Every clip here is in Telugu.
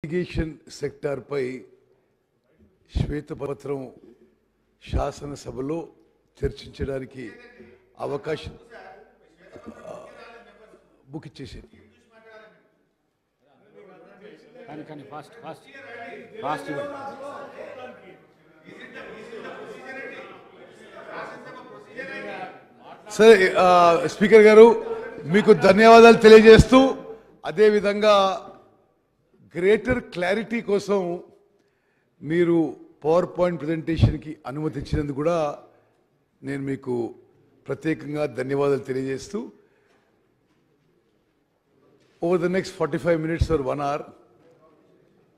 ఇరిగేషన్ సెక్టార్ పై శ్వేతపత్రం శాసనసభలో చర్చించడానికి అవకాశం బుక్ ఇచ్చేసి సరే స్పీకర్ గారు మీకు ధన్యవాదాలు తెలియజేస్తూ అదే విధంగా గ్రేటర్ క్లారిటీ కోసం మీరు పవర్ పాయింట్ ప్రెజెంటేషన్కి అనుమతించినందుకు కూడా నేను మీకు ప్రత్యేకంగా ధన్యవాదాలు తెలియజేస్తూ over the next 45 minutes or 1 hour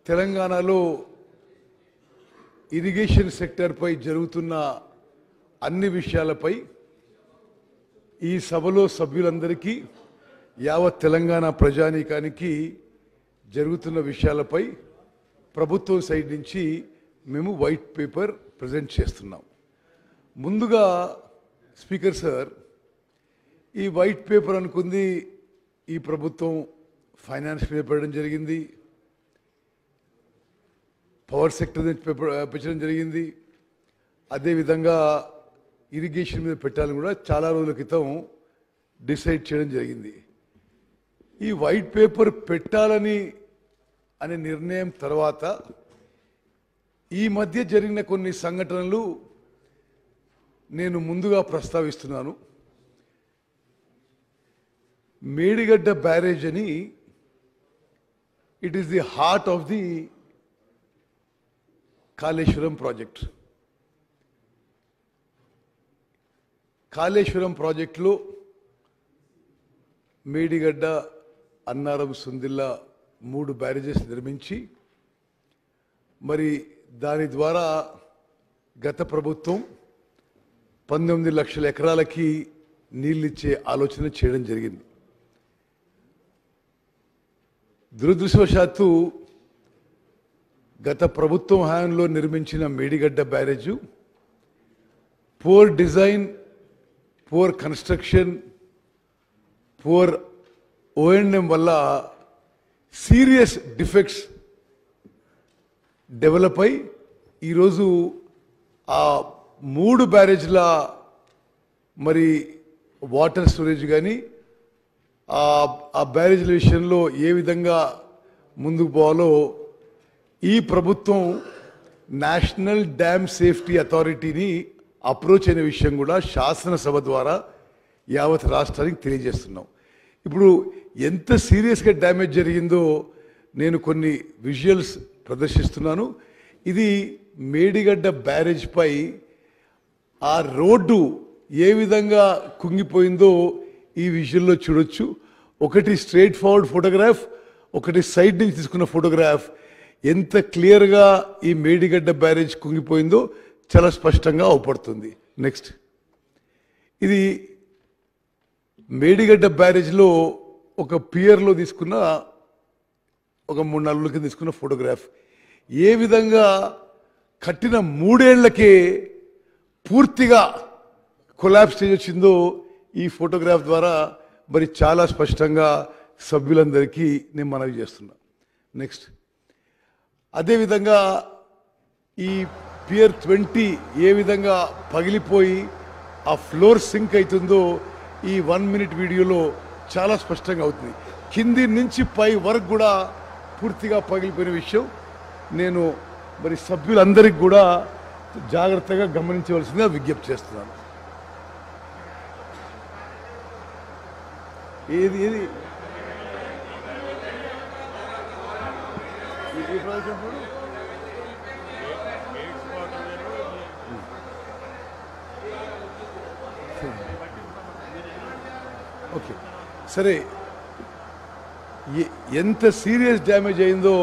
తెలంగాణలో ఇరిగేషన్ సెక్టర్పై జరుగుతున్న అన్ని విషయాలపై ఈ సభలో సభ్యులందరికీ యావత్ తెలంగాణ ప్రజానీకానికి జరుగుతున్న విషయాలపై ప్రభుత్వం సైడ్ నుంచి మేము వైట్ పేపర్ ప్రజెంట్ చేస్తున్నాం. ముందుగా స్పీకర్ సార్, ఈ వైట్ పేపర్ అనుకుంది ఈ ప్రభుత్వం ఫైనాన్స్ మీద పెట్టడం జరిగింది, పవర్ సెక్టర్ నుంచి పెట్టడం జరిగింది, అదేవిధంగా ఇరిగేషన్ మీద పెట్టాలని కూడా చాలా రోజుల క్రితం డిసైడ్ చేయడం జరిగింది. ఈ వైట్ పేపర్ పెట్టాలని అనే నిర్ణయం తర్వాత ఈ మధ్య జరిగిన కొన్ని సంఘటనలు నేను ముందుగా ప్రస్తావిస్తున్నాను. మేడిగడ్డ బ్యారేజ్ అని, it is the heart of the Kaleshwaram project. Kaleshwaram ప్రాజెక్టులో మేడిగడ్డ, అన్నారం, సుందిల్లా 3 బ్యారేజెస్ నిర్మించి మరి దాని ద్వారా గత ప్రభుత్వం 19 లక్షల ఎకరాలకి నీళ్ళిచ్చే ఆలోచన చేయడం జరిగింది. దురదృష్టవశాత్తు గత ప్రభుత్వం హయాంలో నిర్మించిన Medigadda barrage poor design, poor construction, poor O&M వల్ల సీరియస్ డిఫెక్ట్స్ డెవలప్ అయి ఈరోజు ఆ 3 బ్యారేజ్ల మరి వాటర్ స్టోరేజ్ కానీ ఆ బ్యారేజ్ల విషయంలో ఏ విధంగా ముందుకు పోవాలో ఈ ప్రభుత్వం నేషనల్ డ్యామ్ సేఫ్టీ అథారిటీని అప్రోచ్ అయిన విషయం కూడా శాసనసభ ద్వారా యావత్ రాష్ట్రానికి తెలియజేస్తున్నాం. ఇప్పుడు ఎంత సీరియస్గా డ్యామేజ్ జరిగిందో నేను కొన్ని విజువల్స్ ప్రదర్శిస్తున్నాను. ఇది మేడిగడ్డ బ్యారేజ్ పై ఆ రోడ్డు ఏ విధంగా కుంగిపోయిందో ఈ విజువల్లో చూడొచ్చు. ఒకటి స్ట్రైట్ ఫార్వర్డ్ ఫోటోగ్రాఫ్, ఒకటి సైడ్ నుంచి తీసుకున్న ఫోటోగ్రాఫ్. ఎంత క్లియర్గా ఈ మేడిగడ్డ బ్యారేజ్ కుంగిపోయిందో చాలా స్పష్టంగా అవపడుతుంది. నెక్స్ట్, ఇది మేడిగడ్డ బ్యారేజ్లో ఒక పియర్లో తీసుకున్న ఒక 3-4 రోజుల కింద తీసుకున్న ఫోటోగ్రాఫ్. ఏ విధంగా కట్టిన 3 ఏళ్లకే పూర్తిగా కొలాప్స్ స్టేజ్ వచ్చిందో ఈ ఫోటోగ్రాఫ్ ద్వారా మరి చాలా స్పష్టంగా సభ్యులందరికీ నేను మనవి చేస్తున్నా. నెక్స్ట్, అదేవిధంగా ఈ పియర్ 20 ఏ విధంగా పగిలిపోయి ఆ ఫ్లోర్ సింక్ అవుతుందో ఈ 1 minute వీడియోలో చాలా స్పష్టంగా అవుతుంది. కింది నుంచి పై వరకు కూడా పూర్తిగా పగిలిపోయిన విషయం నేను మరి సభ్యులందరికీ కూడా జాగ్రత్తగా గమనించవలసిందిగా విజ్ఞప్తి చేస్తున్నాను. ఏది ఏది ఓకే సరే, ఎంత సీరియస్ డ్యామేజ్ అయిందో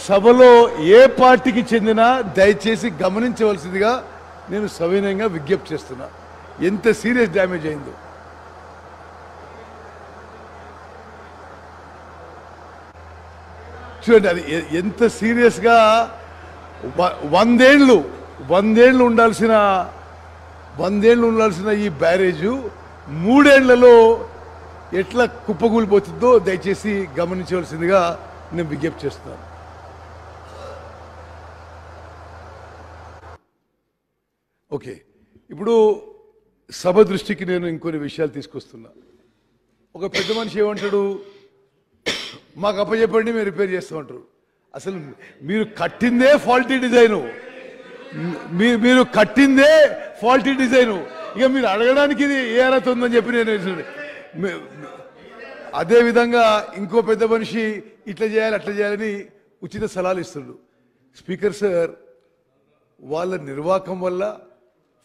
సభలో ఏ పార్టీకి చెందినా దయచేసి గమనించవలసిందిగా నేను సవినయంగా విజ్ఞప్తి చేస్తున్నా. ఎంత సీరియస్ డ్యామేజ్ అయిందో చూడండి. అది ఎంత సీరియస్గా 100 ఏళ్ళు 100 ఏళ్ళు ఉండాల్సిన ఈ బ్యారేజు మూడేళ్లలో ఎట్లా కుప్పకూలిపోతుందో దయచేసి గమనించవలసిందిగా నేను విజ్ఞప్తి చేస్తున్నాను. ఓకే, ఇప్పుడు సభ దృష్టికి నేను ఇంకొన్ని విషయాలు తీసుకొస్తున్నా. ఒక పెద్ద మనిషి ఏమంటాడు, మాకు అప్పచెప్పండి మేము రిపేర్ చేస్తామంటారు. అసలు మీరు కట్టిందే ఫాల్టీ డిజైను, మీరు కట్టిందే ఫాల్టీ డిజైను, ఇక మీరు అడగడానికి ఇది ఏ అర్హత ఉందని చెప్పి నేను. అదేవిధంగా ఇంకో పెద్ద మనిషి ఇట్లా చేయాలి అట్లా చేయాలని ఉచిత సలహాలు ఇస్తుండు. స్పీకర్ సార్, వాళ్ళ నిర్వాహకం వల్ల,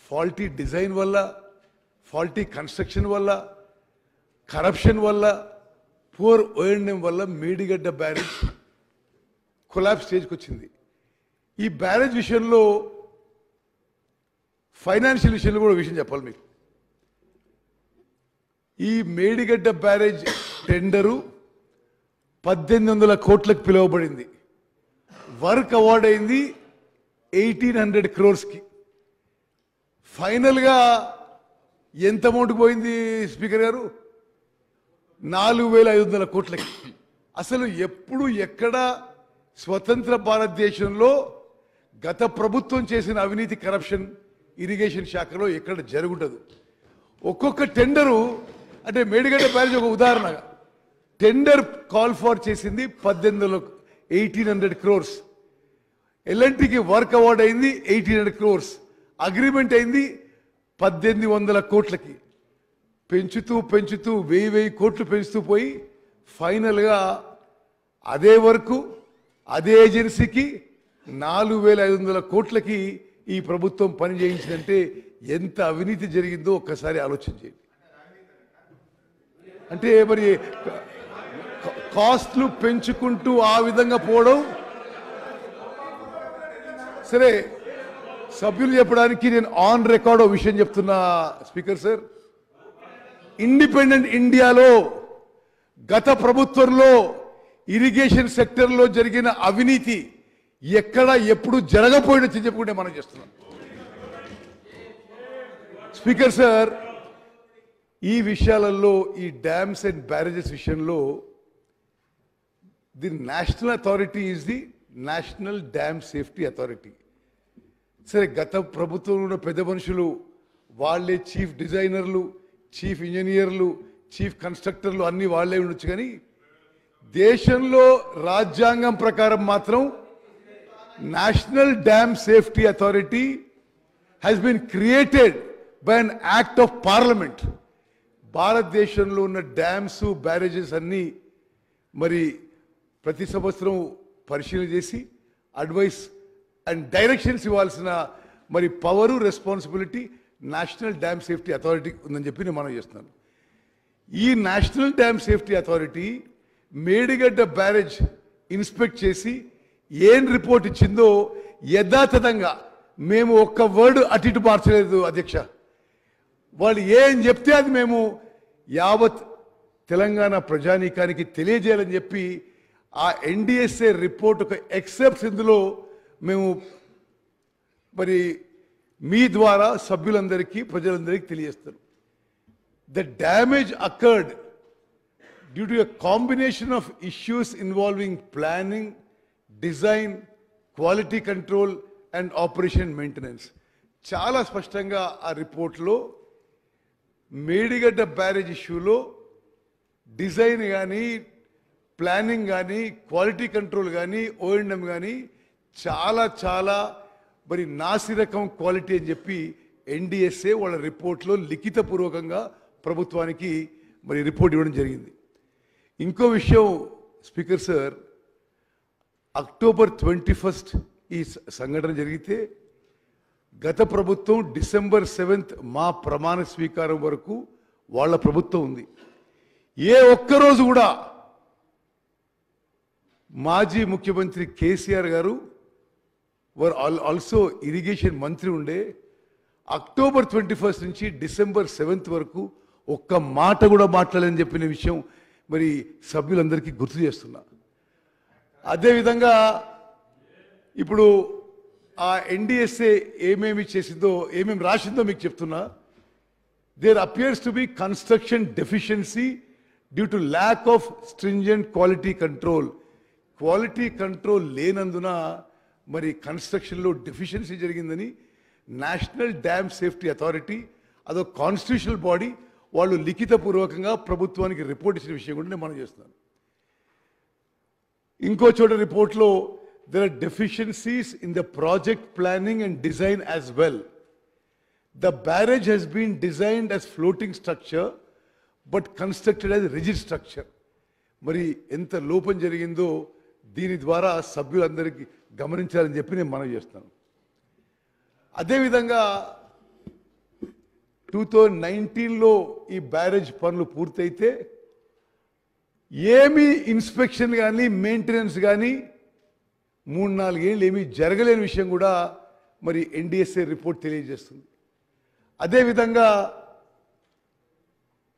ఫాల్టీ డిజైన్ వల్ల, ఫాల్టీ కన్స్ట్రక్షన్ వల్ల, కరప్షన్ వల్ల, పూర్ ఓఎండ్ఎం వల్ల మేడిగడ్డ బ్యారేజ్ కొలాప్స్ స్టేజ్కి వచ్చింది. ఈ బ్యారేజ్ విషయంలో ఫైనాన్షియల్ విషయంలో కూడా విషయం చెప్పాలి మీకు. ఈ మేడిగడ్డ బ్యారేజ్ టెండరు 1800 కోట్లకు పిలువబడింది. వర్క్ అవార్డ్ అయింది 1800 crores. ఫైనల్గా ఎంత అమౌంట్ పోయింది స్పీకర్ గారు? 4500 కోట్లకి. అసలు ఎప్పుడు ఎక్కడ స్వతంత్ర భారతదేశంలో గత ప్రభుత్వం చేసిన అవినీతి కరప్షన్ ఇరిగేషన్ శాఖలో ఎక్కడ జరుగుండదు. ఒక్కొక్క టెండరు, అంటే మేడిగడ్డ బ్యారేజ్ ఒక ఉదాహరణగా, టెండర్ కాల్ ఫార్ చేసింది 1800 crores. ఎల్ఎన్టీకి వర్క్ అవార్డ్ అయింది 1800 crores. అగ్రిమెంట్ అయింది 1800 కోట్లకి. పెంచుతూ 1000 కోట్లు పెంచుతూ పోయి ఫైనల్గా అదే వరకు అదే ఏజెన్సీకి 4500 కోట్లకి ఈ ప్రభుత్వం పని చేయించిందంటే ఎంత అవినీతి జరిగిందో ఒక్కసారి ఆలోచన చేయండి. అంటే మరి కాస్ట్లు పెంచుకుంటూ ఆ విధంగా పోవడం సరే. సభ్యులు చెప్పడానికి నేను ఆన్ రికార్డ్ ఒక విషయం చెప్తున్నా స్పీకర్ సార్. ఇండిపెండెంట్ ఇండియాలో గత ప్రభుత్వంలో ఇరిగేషన్ సెక్టర్లో జరిగిన అవినీతి ఎక్కడ ఎప్పుడు జరగపోయినని చెప్పుకుంటే మనం చేస్తున్నాం. స్పీకర్ సార్, ఈ విషయాలలో, ఈ డ్యామ్స్ అండ్ బ్యారేజెస్ విషయంలో the national authority is the national dam safety authority. సరే, గత ప్రభుత్వంలో ఉన్న పెద్ద మనుషులు వాళ్ళే చీఫ్ డిజైనర్లు, చీఫ్ ఇంజనీర్లు, చీఫ్ కన్స్ట్రక్టర్లు అన్నీ వాళ్ళే ఉండొచ్చు. కానీ దేశంలో రాజ్యాంగం ప్రకారం మాత్రం national dam safety authority has been created by an act of parliament. భారతదేశంలో ఉన్న డ్యామ్స్, బ్యారేజెస్ అన్నీ మరి ప్రతి సంవత్సరం పరిశీలన చేసి అడ్వైస్ అండ్ డైరెక్షన్స్ ఇవ్వాల్సిన మరి power, responsibility national dam safety authority ఉందని చెప్పి నేను మనం చేస్తున్నాను. ఈ national dam safety authority Medigadda barrage inspect చేసి ఏం రిపోర్ట్ ఇచ్చిందో యథాతథంగా, మేము ఒక్క వర్డ్ అటు ఇటు మార్చలేదు అధ్యక్ష. వాళ్ళు ఏం చెప్తే అది మేము యావత్ తెలంగాణ ప్రజానీకానికి తెలియజేయాలని చెప్పి ఆ ఎన్డిఎస్ఏ రిపోర్ట్ ఒక ఎక్సెప్ట్స్ ఇందులో మేము మరి మీ ద్వారా సభ్యులందరికీ, ప్రజలందరికీ తెలియజేస్తారు. The damage occurred due to a combination of issues involving planning, design, quality control and operation maintenance. చాలా స్పష్టంగా ఆ రిపోర్ట్లో మేడిగడ్డ బ్యారేజ్ ఇష్యూలో డిజైన్ కానీ, ప్లానింగ్ కానీ, క్వాలిటీ కంట్రోల్ కానీ, ఓఎండ్ఎం కానీ చాలా మరి నాసిరకం క్వాలిటీ అని చెప్పి ఎన్డిఎస్ఏ వాళ్ళ రిపోర్ట్లో లిఖితపూర్వకంగా ప్రభుత్వానికి మరి రిపోర్ట్ ఇవ్వడం జరిగింది. ఇంకో విషయం స్పీకర్ సార్, అక్టోబర్ 21 ఈ సంఘటన జరిగితే గత ప్రభుత్వం December 7 మా ప్రమాణ స్వీకారం వరకు వాళ్ళ ప్రభుత్వం ఉంది. ఏ ఒక్కరోజు కూడా మాజీ ముఖ్యమంత్రి కేసీఆర్ గారు వర్ ఆల్సో ఇరిగేషన్ మంత్రి ఉండే. అక్టోబర్ 21 నుంచి December 7 వరకు ఒక్క మాట కూడా మాట్లాడలేని చెప్పిన విషయం మరి సభ్యులందరికీ గుర్తు చేస్తున్నా. అదేవిధంగా ఇప్పుడు ఆ ఎన్డిఎస్ఏ ఏమేమి చేసిందో, ఏమేమి రాసిందో మీకు చెప్తున్నా. there appears to be construction deficiency due to lack of stringent quality control. Quality control లేనందున మరి కన్స్ట్రక్షన్లో డెఫిషియన్సీ జరిగిందని నేషనల్ డ్యామ్ సేఫ్టీ అథారిటీ అదో కాన్స్టిట్యూషనల్ బాడీ వాళ్ళు లిఖితపూర్వకంగా ప్రభుత్వానికి రిపోర్ట్ ఇచ్చిన విషయం కూడా నేను మనం చేస్తున్నాను. ఇంకో చోట రిపోర్ట్లో there are deficiencies in the project planning and design as well. The barrage has been designed as floating structure but constructed as rigid structure. మరి ఎంత లోపం జరిగిందో దీని ద్వారా సభ్యులందరికీ గమనించాలని చెప్పి నేను మనవి చేస్తాను. అదేవిధంగా 2019లో ఈ బ్యారేజ్ పనులు పూర్తయితే ఏమీ ఇన్స్పెక్షన్ కానీ మెయింటెనెన్స్ కానీ 3-4 ఏళ్ళు ఏమీ జరగలేని విషయం కూడా మరి ఎన్డిఎస్ఏ రిపోర్ట్ తెలియజేస్తుంది. అదేవిధంగా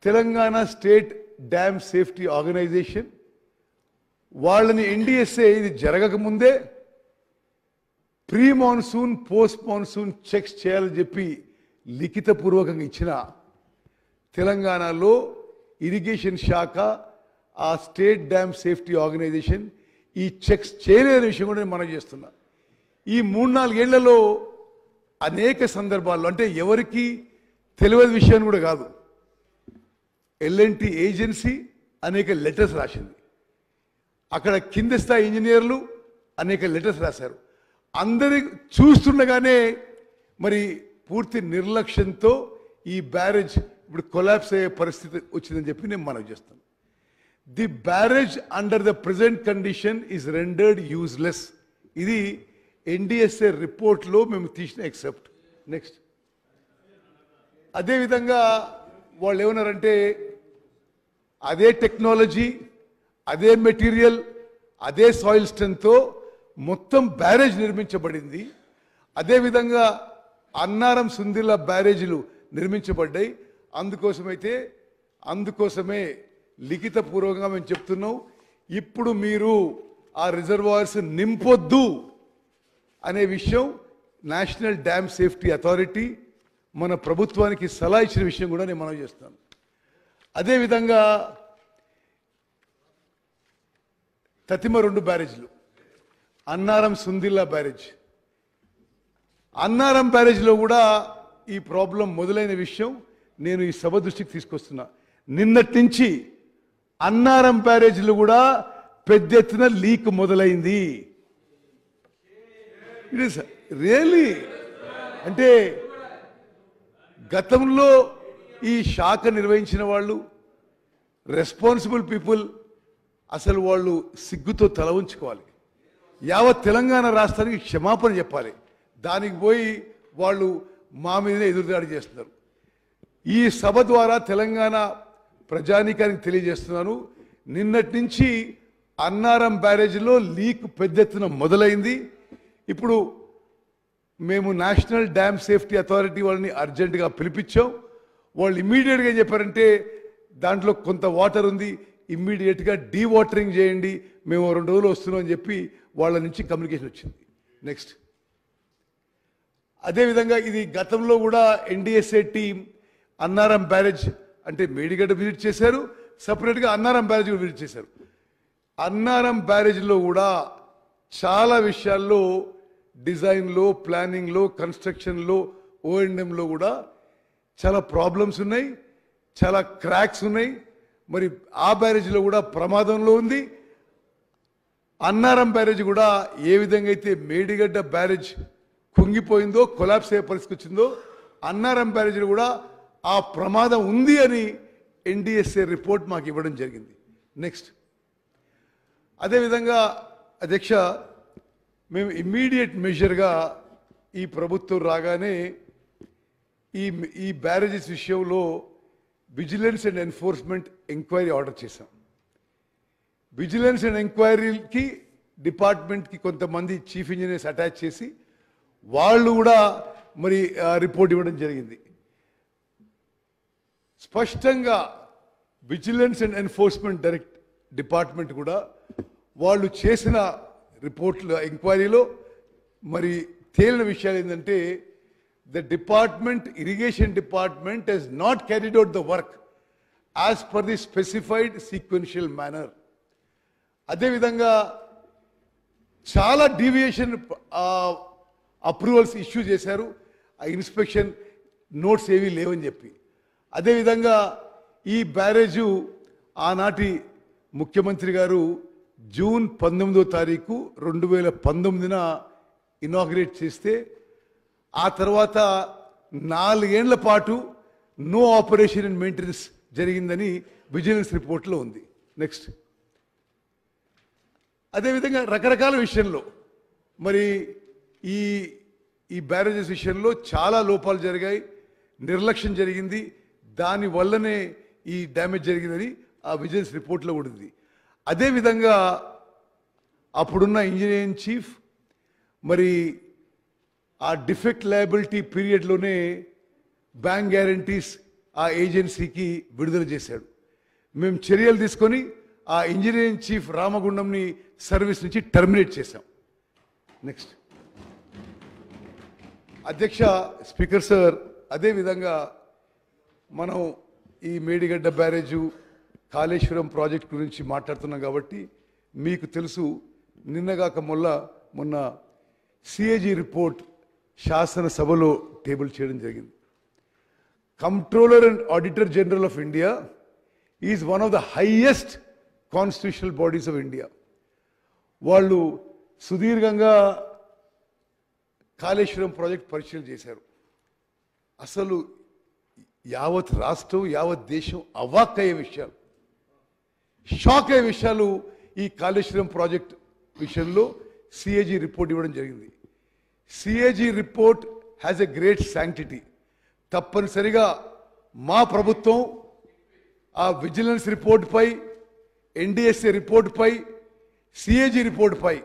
Telangana state dam safety organization వాళ్ళని ఎన్డిఎస్ఏ ఇది జరగకముందే pre monsoon post monsoon checks చేయాలని చెప్పి లిఖితపూర్వకంగా ఇచ్చిన తెలంగాణలో ఇరిగేషన్ శాఖ ఆ స్టేట్ డ్యామ్ సేఫ్టీ ఆర్గనైజేషన్ ఈ చెక్స్ చేయలేని విషయం కూడా నేను మనం చేస్తున్నా. ఈ 3-4 ఏళ్లలో అనేక సందర్భాల్లో అంటే ఎవరికి తెలియని విషయాన్ని కూడా కాదు, ఎల్ఎన్టీ ఏజెన్సీ అనేక లెటర్స్ రాసింది, అక్కడ కింద స్థాయి ఇంజనీర్లు అనేక లెటర్స్ రాశారు. అందరి చూస్తుండగానే మరి పూర్తి నిర్లక్ష్యంతో ఈ బ్యారేజ్ ఇప్పుడు కొలాప్స్ అయ్యే పరిస్థితి వచ్చిందని చెప్పి నేను మనవి చేస్తాను. The barrage under the present condition is rendered useless. ఇది ఎన్డిఎస్ఏ రిపోర్ట్లో మేము తీసిన ఎక్సెప్ట్. నెక్స్ట్ అదేవిధంగా వాళ్ళు ఏమన్నారంటే అదే టెక్నాలజీ అదే మెటీరియల్ అదే సాయిల్ స్ట్రెంగ్త్తో మొత్తం బ్యారేజ్ నిర్మించబడింది. అదేవిధంగా అన్నారం సుందిల్ల బ్యారేజీలు నిర్మించబడ్డాయి. అందుకోసమే లిఖితపూర్వకంగా మేము చెప్తున్నాం, ఇప్పుడు మీరు ఆ రిజర్వాయర్స్ నింపొద్దు అనే విషయం నేషనల్ డ్యామ్ సేఫ్టీ అథారిటీ మన ప్రభుత్వానికి సలహా ఇచ్చిన విషయం కూడా నేను మనవి చేస్తాను. అదేవిధంగా తతిమ 2 బ్యారేజ్లు, అన్నారం సుందిల్ల బ్యారేజ్, అన్నారం బ్యారేజ్లో కూడా ఈ ప్రాబ్లం మొదలైన విషయం నేను ఈ సభ దృష్టికి తీసుకొస్తున్నా. నిన్నటి నుంచి అన్నారం బ్యారేజ్లో కూడా పెద్ద ఎత్తున లీక్ మొదలైంది. ఇట్ ఈస్ రియల్లీ అంటే గతంలో ఈ శాఖ నిర్వహించిన వాళ్ళు రెస్పాన్సిబుల్ పీపుల్ అసలు వాళ్ళు సిగ్గుతో తల ఉంచుకోవాలి. యావత్ తెలంగాణ రాష్ట్రానికి క్షమాపణ చెప్పాలి. దానికి పోయి వాళ్ళు మా మీదనే ఎదురుదాడి చేస్తున్నారు. ఈ సభ ద్వారా తెలంగాణ ప్రజానీకానికి తెలియజేస్తున్నాను, నిన్నటి నుంచి అన్నారం బ్యారేజ్లో లీక్ పెద్ద ఎత్తున మొదలైంది. ఇప్పుడు మేము నేషనల్ డ్యామ్ సేఫ్టీ అథారిటీ వాళ్ళని అర్జెంటుగా పిలిపించాం. వాళ్ళు ఇమ్మీడియట్గా ఏం చెప్పారంటే దాంట్లో కొంత వాటర్ ఉంది, ఇమ్మీడియట్గా డీవాటరింగ్ చేయండి, మేము 2 రోజులు వస్తున్నాం అని చెప్పి వాళ్ళ నుంచి కమ్యూనికేషన్ వచ్చింది. నెక్స్ట్ అదేవిధంగా ఇది గతంలో కూడా ఎన్డిఎస్ఏ టీం అన్నారం బ్యారేజ్ అంటే మేడిగడ్డ విజిట్ చేశారు, సపరేట్గా అన్నారం బ్యారేజ్ కూడా విజిట్ చేశారు. అన్నారం బ్యారేజ్లో కూడా చాలా విషయాల్లో డిజైన్లో ప్లానింగ్లో కన్స్ట్రక్షన్లో ఓఎండ్ఎంలో కూడా చాలా ప్రాబ్లమ్స్ ఉన్నాయి, చాలా క్రాక్స్ ఉన్నాయి. మరి ఆ బ్యారేజ్లో కూడా ప్రమాదంలో ఉంది. అన్నారం బ్యారేజ్ కూడా ఏ విధంగా అయితే మేడిగడ్డ బ్యారేజ్ కుంగిపోయిందో కొలాప్స్ అయ్యే పరిస్థితి వచ్చిందో అన్నారం బ్యారేజ్లో కూడా ఆ ప్రమాదం ఉంది అని ఎన్డిఎస్ఏ రిపోర్ట్ మాకు ఇవ్వడం జరిగింది. నెక్స్ట్ అదేవిధంగా అధ్యక్ష మేము ఇమ్మీడియట్ మెజర్గా ఈ ప్రభుత్వం రాగానే ఈ బ్యారేజెస్ విషయంలో vigilance and enforcement enquiry order చేశాం. విజిలెన్స్ అండ్ ఎంక్వైరీకి డిపార్ట్మెంట్కి కొంతమంది చీఫ్ ఇంజనీర్స్ అటాచ్ చేసి వాళ్ళు కూడా మరి రిపోర్ట్ ఇవ్వడం జరిగింది. స్పష్టంగా విజిలెన్స్ అండ్ ఎన్ఫోర్స్మెంట్ డిపార్ట్మెంట్ కూడా వాళ్ళు చేసిన రిపోర్ట్ల ఎంక్వైరీలో మరి తేలిన విషయాలు ఏంటంటే the department, irrigation department, has not carried out the work as per the specified sequential manner. అదే విధంగా చాలా డీవియేషన్ అప్రూవల్స్ ఇష్యూ చేశారు. ఆ ఇన్స్పెక్షన్ నోట్స్ ఏవీ లేవని చెప్పి. అదేవిధంగా ఈ బ్యారేజు ఆనాటి ముఖ్యమంత్రి గారు జూన్ 19వ తారీఖు 2019న ఇనాగ్రేట్ చేస్తే ఆ తర్వాత 4 ఏళ్ల పాటు నో ఆపరేషన్ అండ్ మెయింటెనెన్స్ జరిగిందని విజిలెన్స్ రిపోర్ట్లో ఉంది. నెక్స్ట్. అదేవిధంగా రకరకాల విషయంలో మరి ఈ బ్యారేజెస్ విషయంలో చాలా లోపాలు జరిగాయి, నిర్లక్ష్యం జరిగింది, దాని వల్లనే ఈ డ్యామేజ్ జరిగిందని ఆ విజిలెన్స్ రిపోర్ట్లో కూడా ఉంది. అదేవిధంగా అప్పుడున్న ఇంజనీర్ ఇన్ చీఫ్ మరి ఆ డిఫెక్ట్ లయబిలిటీ పీరియడ్లోనే బ్యాంక్ గ్యారంటీస్ ఆ ఏజెన్సీకి విడుదల చేశాడు. మేము చర్యలు తీసుకొని ఆ ఇంజనీర్ ఇన్ చీఫ్ రామగుండంని సర్వీస్ నుంచి టర్మినేట్ చేశాం. నెక్స్ట్. అధ్యక్ష, స్పీకర్ సార్, అదేవిధంగా మనం ఈ మేడిగడ్డ బ్యారేజు కాళేశ్వరం ప్రాజెక్ట్ గురించి మాట్లాడుతున్నాం కాబట్టి మీకు తెలుసు, నిన్నగాక మొన్న సిఏజీ రిపోర్ట్ శాసనసభలో టేబుల్ చేయడం జరిగింది. Controller and auditor general of India is one of the highest constitutional bodies of India. వాళ్ళు సుదీర్ఘంగా కాళేశ్వరం ప్రాజెక్ట్ పరిశీలన చేశారు. అసలు యావత్ రాష్ట్రం, యావత్ దేశం అవాక్కయ్యే విషయాలు, షాక్ అయ్యే విషయాలు ఈ కాళేశ్వరం ప్రాజెక్ట్ విషయంలో సిఏజీ రిపోర్ట్ ఇవ్వడం జరిగింది. CAG report has a great sanctity. తప్పనిసరిగా మా ప్రభుత్వం ఆ విజిలెన్స్ రిపోర్ట్పై, ఎన్డిఎస్ఏ రిపోర్ట్పై, సిఏజీ రిపోర్ట్పై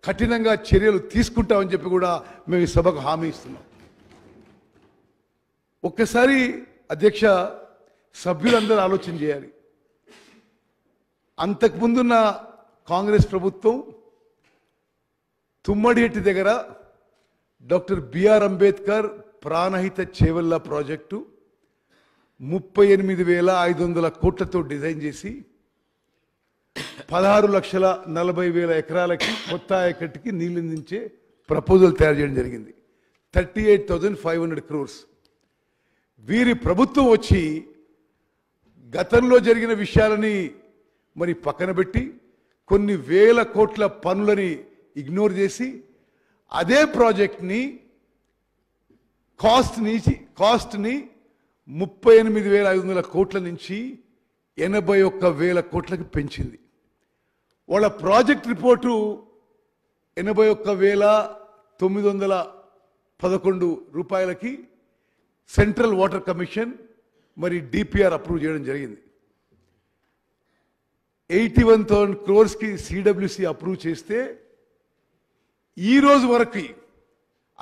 కఠినంగా చర్యలు తీసుకుంటామని చెప్పి కూడా మేము ఈ సభకు హామీ ఇస్తున్నాం. ఒక్కసారి అధ్యక్ష, సభ్యులందరూ ఆలోచన చేయాలి. అంతకుముందున్న కాంగ్రెస్ ప్రభుత్వం తుమ్మడిహెట్టి దగ్గర డాక్టర్ బిఆర్ అంబేద్కర్ ప్రాణహిత చేవెళ్ళ ప్రాజెక్టు 38,500 కోట్లతో డిజైన్ చేసి 16,40,000 ఎకరాలకి కొత్త ఆయకట్టుకి నీళ్ళందించే ప్రపోజల్ తయారు చేయడం జరిగింది. 38,500 crores. వీరి ప్రభుత్వం వచ్చి గతంలో జరిగిన విషయాలని మరి పక్కన పెట్టి కొన్ని వేల కోట్ల పనులని ఇగ్నోర్ చేసి అదే ప్రాజెక్ట్ని కాస్ట్ని 38,500 కోట్ల నుంచి 81,000 కోట్లకి పెంచింది. వాళ్ళ ప్రాజెక్ట్ రిపోర్టు 81,911 రూపాయలకి సెంట్రల్ వాటర్ కమిషన్ మరి డిపిఆర్ అప్రూవ్ చేయడం జరిగింది. 81,000 crores సిడబ్ల్యూసి అప్రూవ్ చేస్తే ఈ రోజు వరకు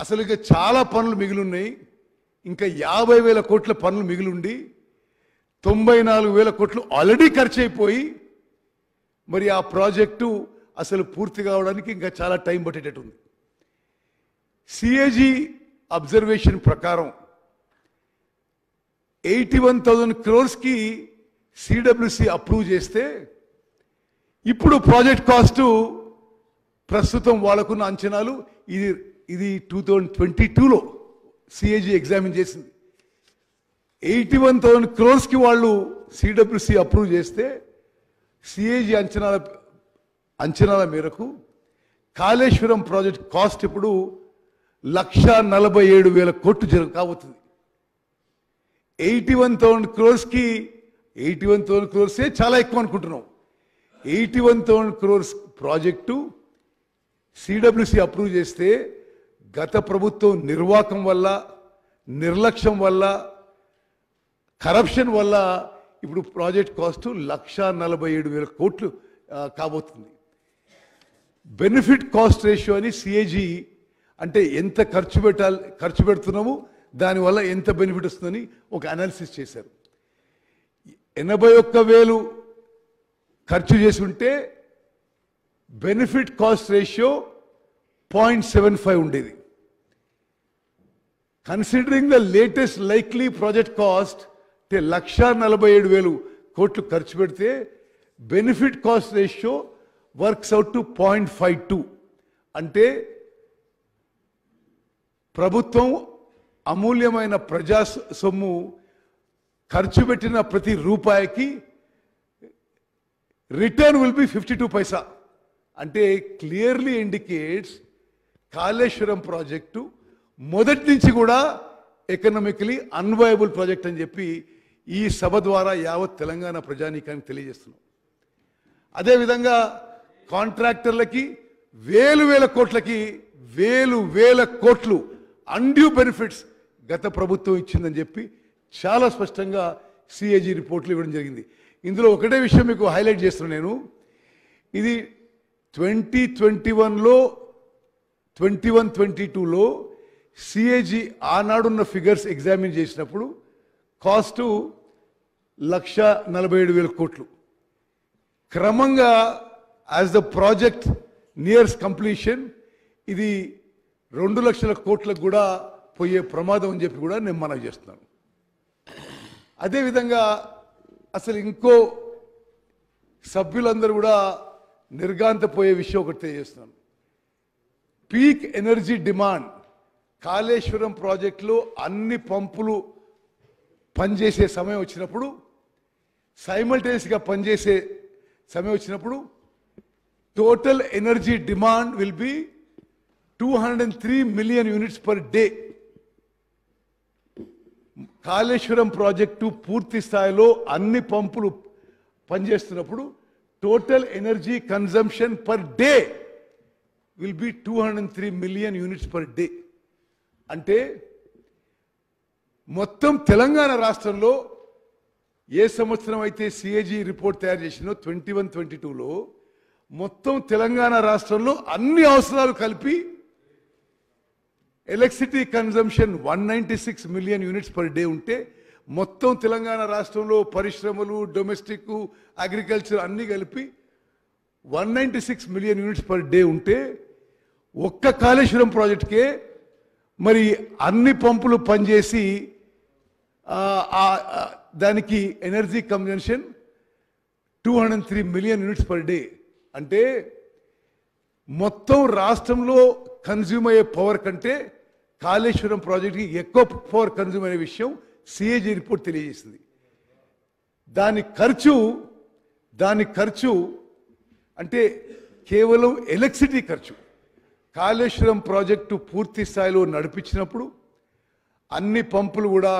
అసలు ఇంకా చాలా పనులు మిగిలిన్నాయి. ఇంకా 50,000 కోట్ల పనులు మిగిలిండి 94,000 కోట్లు ఆల్రెడీ ఖర్చు అయిపోయి మరి ఆ ప్రాజెక్టు అసలు పూర్తి కావడానికి ఇంకా చాలా టైం పట్టేటట్టుంది. సిఏజీ అబ్జర్వేషన్ ప్రకారం 81,000 crores సిడబ్ల్యూసి అప్రూవ్ చేస్తే ఇప్పుడు ప్రాజెక్ట్ కాస్టు ప్రస్తుతం వాళ్ళకున్న అంచనాలు ఇది 2022లో సిఏజీ ఎగ్జామిన్ చేసింది. 81,000 crores వాళ్ళు సిడబ్ల్యూసి అప్రూవ్ చేస్తే సిఏజీ అంచనాల మేరకు కాళేశ్వరం ప్రాజెక్ట్ కాస్ట్ ఇప్పుడు 1,47,000 కోట్లు కాబోతుంది. 81,000 crores 81,000 crores చాలా ఎక్కువ అనుకుంటున్నాం. 81,000 crores ప్రాజెక్టు సిడబ్ల్యూసి అప్రూవ్ చేస్తే గత ప్రభుత్వం నిర్వాకం వల్ల, నిర్లక్ష్యం వల్ల, కరప్షన్ వల్ల ఇప్పుడు ప్రాజెక్ట్ కాస్ట్ 1,47,000 కోట్లు కాబోతుంది. బెనిఫిట్ కాస్ట్ రేషియో అని సిఏజీ అంటే ఎంత ఖర్చు పెడుతున్నాము, దానివల్ల ఎంత బెనిఫిట్ వస్తుందని ఒక అనాలిసిస్ చేశారు. 81,000 ఖర్చు చేసి ఉంటే బెనిఫిట్ కాస్ట్ రేషియో 0.75 ఉండేది. Considering the latest likely project cost 1,47,000 కోట్లు ఖర్చు పెడితే benefit cost ratio works out to 0.52. అంటే ప్రభుత్వం అమూల్యమైన ప్రజా సొమ్ము ఖర్చు పెట్టిన ప్రతి రూపాయికి రిటర్న్ విల్ బి 52 పైసా. అంటే క్లియర్లీ ఇండికేట్స్ కాళేశ్వరం ప్రాజెక్టు మొదటి నుంచి కూడా ఎకనామికలీ అన్వయబుల్ ప్రాజెక్ట్ అని చెప్పి ఈ సభ ద్వారా యావత్ తెలంగాణ ప్రజానీకానికి తెలియజేస్తున్నాం. అదేవిధంగా కాంట్రాక్టర్లకి వేల కోట్లు అన్డ్యూ బెనిఫిట్స్ గత ప్రభుత్వం ఇచ్చిందని చెప్పి చాలా స్పష్టంగా సిఏజీ రిపోర్ట్లు ఇవ్వడం జరిగింది. ఇందులో ఒకటే విషయం మీకు హైలైట్ చేస్తున్నాను నేను. ఇది 2021లో 21-22లో సిఏజీ ఆనాడున్న ఫిగర్స్ ఎగ్జామిన్ చేసినప్పుడు కాస్టు 1,47,000 కోట్లు. క్రమంగా as the project nears completion ఇది 2 లక్షల కోట్లకు కూడా పోయే ప్రమాదం అని చెప్పి కూడా నేను మనవి చేస్తున్నాను. అదేవిధంగా అసలు ఇంకో సభ్యులందరూ కూడా నిర్గాంతపోయే విషయం ఒకటి తెలియజేస్తున్నాను. పీక్ ఎనర్జీ డిమాండ్ కాళేశ్వరం ప్రాజెక్టులో అన్ని పంపులు పనిచేసే సమయం వచ్చినప్పుడు, సైమల్టేనియస్గా పనిచేసే సమయం వచ్చినప్పుడు total energy demand will be 203 million units per day. Kaleshwaram project పూర్తి స్థాయిలో అన్ని పంపులు పనిచేస్తున్నప్పుడు total energy consumption per day will be 203 million units per day. అంటే మొత్తం తెలంగాణ రాష్ట్రంలో ఏ సంవత్సరం అయితే సిఏజీ రిపోర్ట్ తయారు చేసిందో 21-22లో మొత్తం తెలంగాణ రాష్ట్రంలో అన్ని అవసరాలు కలిపి electricity consumption 196 million units per day ఉంటే మొత్తం తెలంగాణ రాష్ట్రంలో పరిశ్రమలు, డొమెస్టిక్, అగ్రికల్చర్ అన్ని కలిపి 196 మిలియన్ యూనిట్స్ పర్ డే ఉంటే ఒక్క కాళేశ్వరం ప్రాజెక్టుకే మరి అన్ని పంపులు పనిచేసి దానికి energy consumption 203 million units per day. అంటే మొత్తం రాష్ట్రంలో కన్జ్యూమ్ అయ్యే పవర్ కంటే కాళేశ్వరం ప్రాజెక్ట్కి ఎక్కువ పవర్ కన్జ్యూమ్ అయ్యే విషయం సిఏజీ రిపోర్ట్ తెలియజేసింది. దాని ఖర్చు అంటే కేవలం ఎలక్ట్రిసిటీ ఖర్చు. కాళేశ్వరం ప్రాజెక్టు పూర్తి స్థాయిలో నడిపించినప్పుడు అన్ని పంపులు కూడా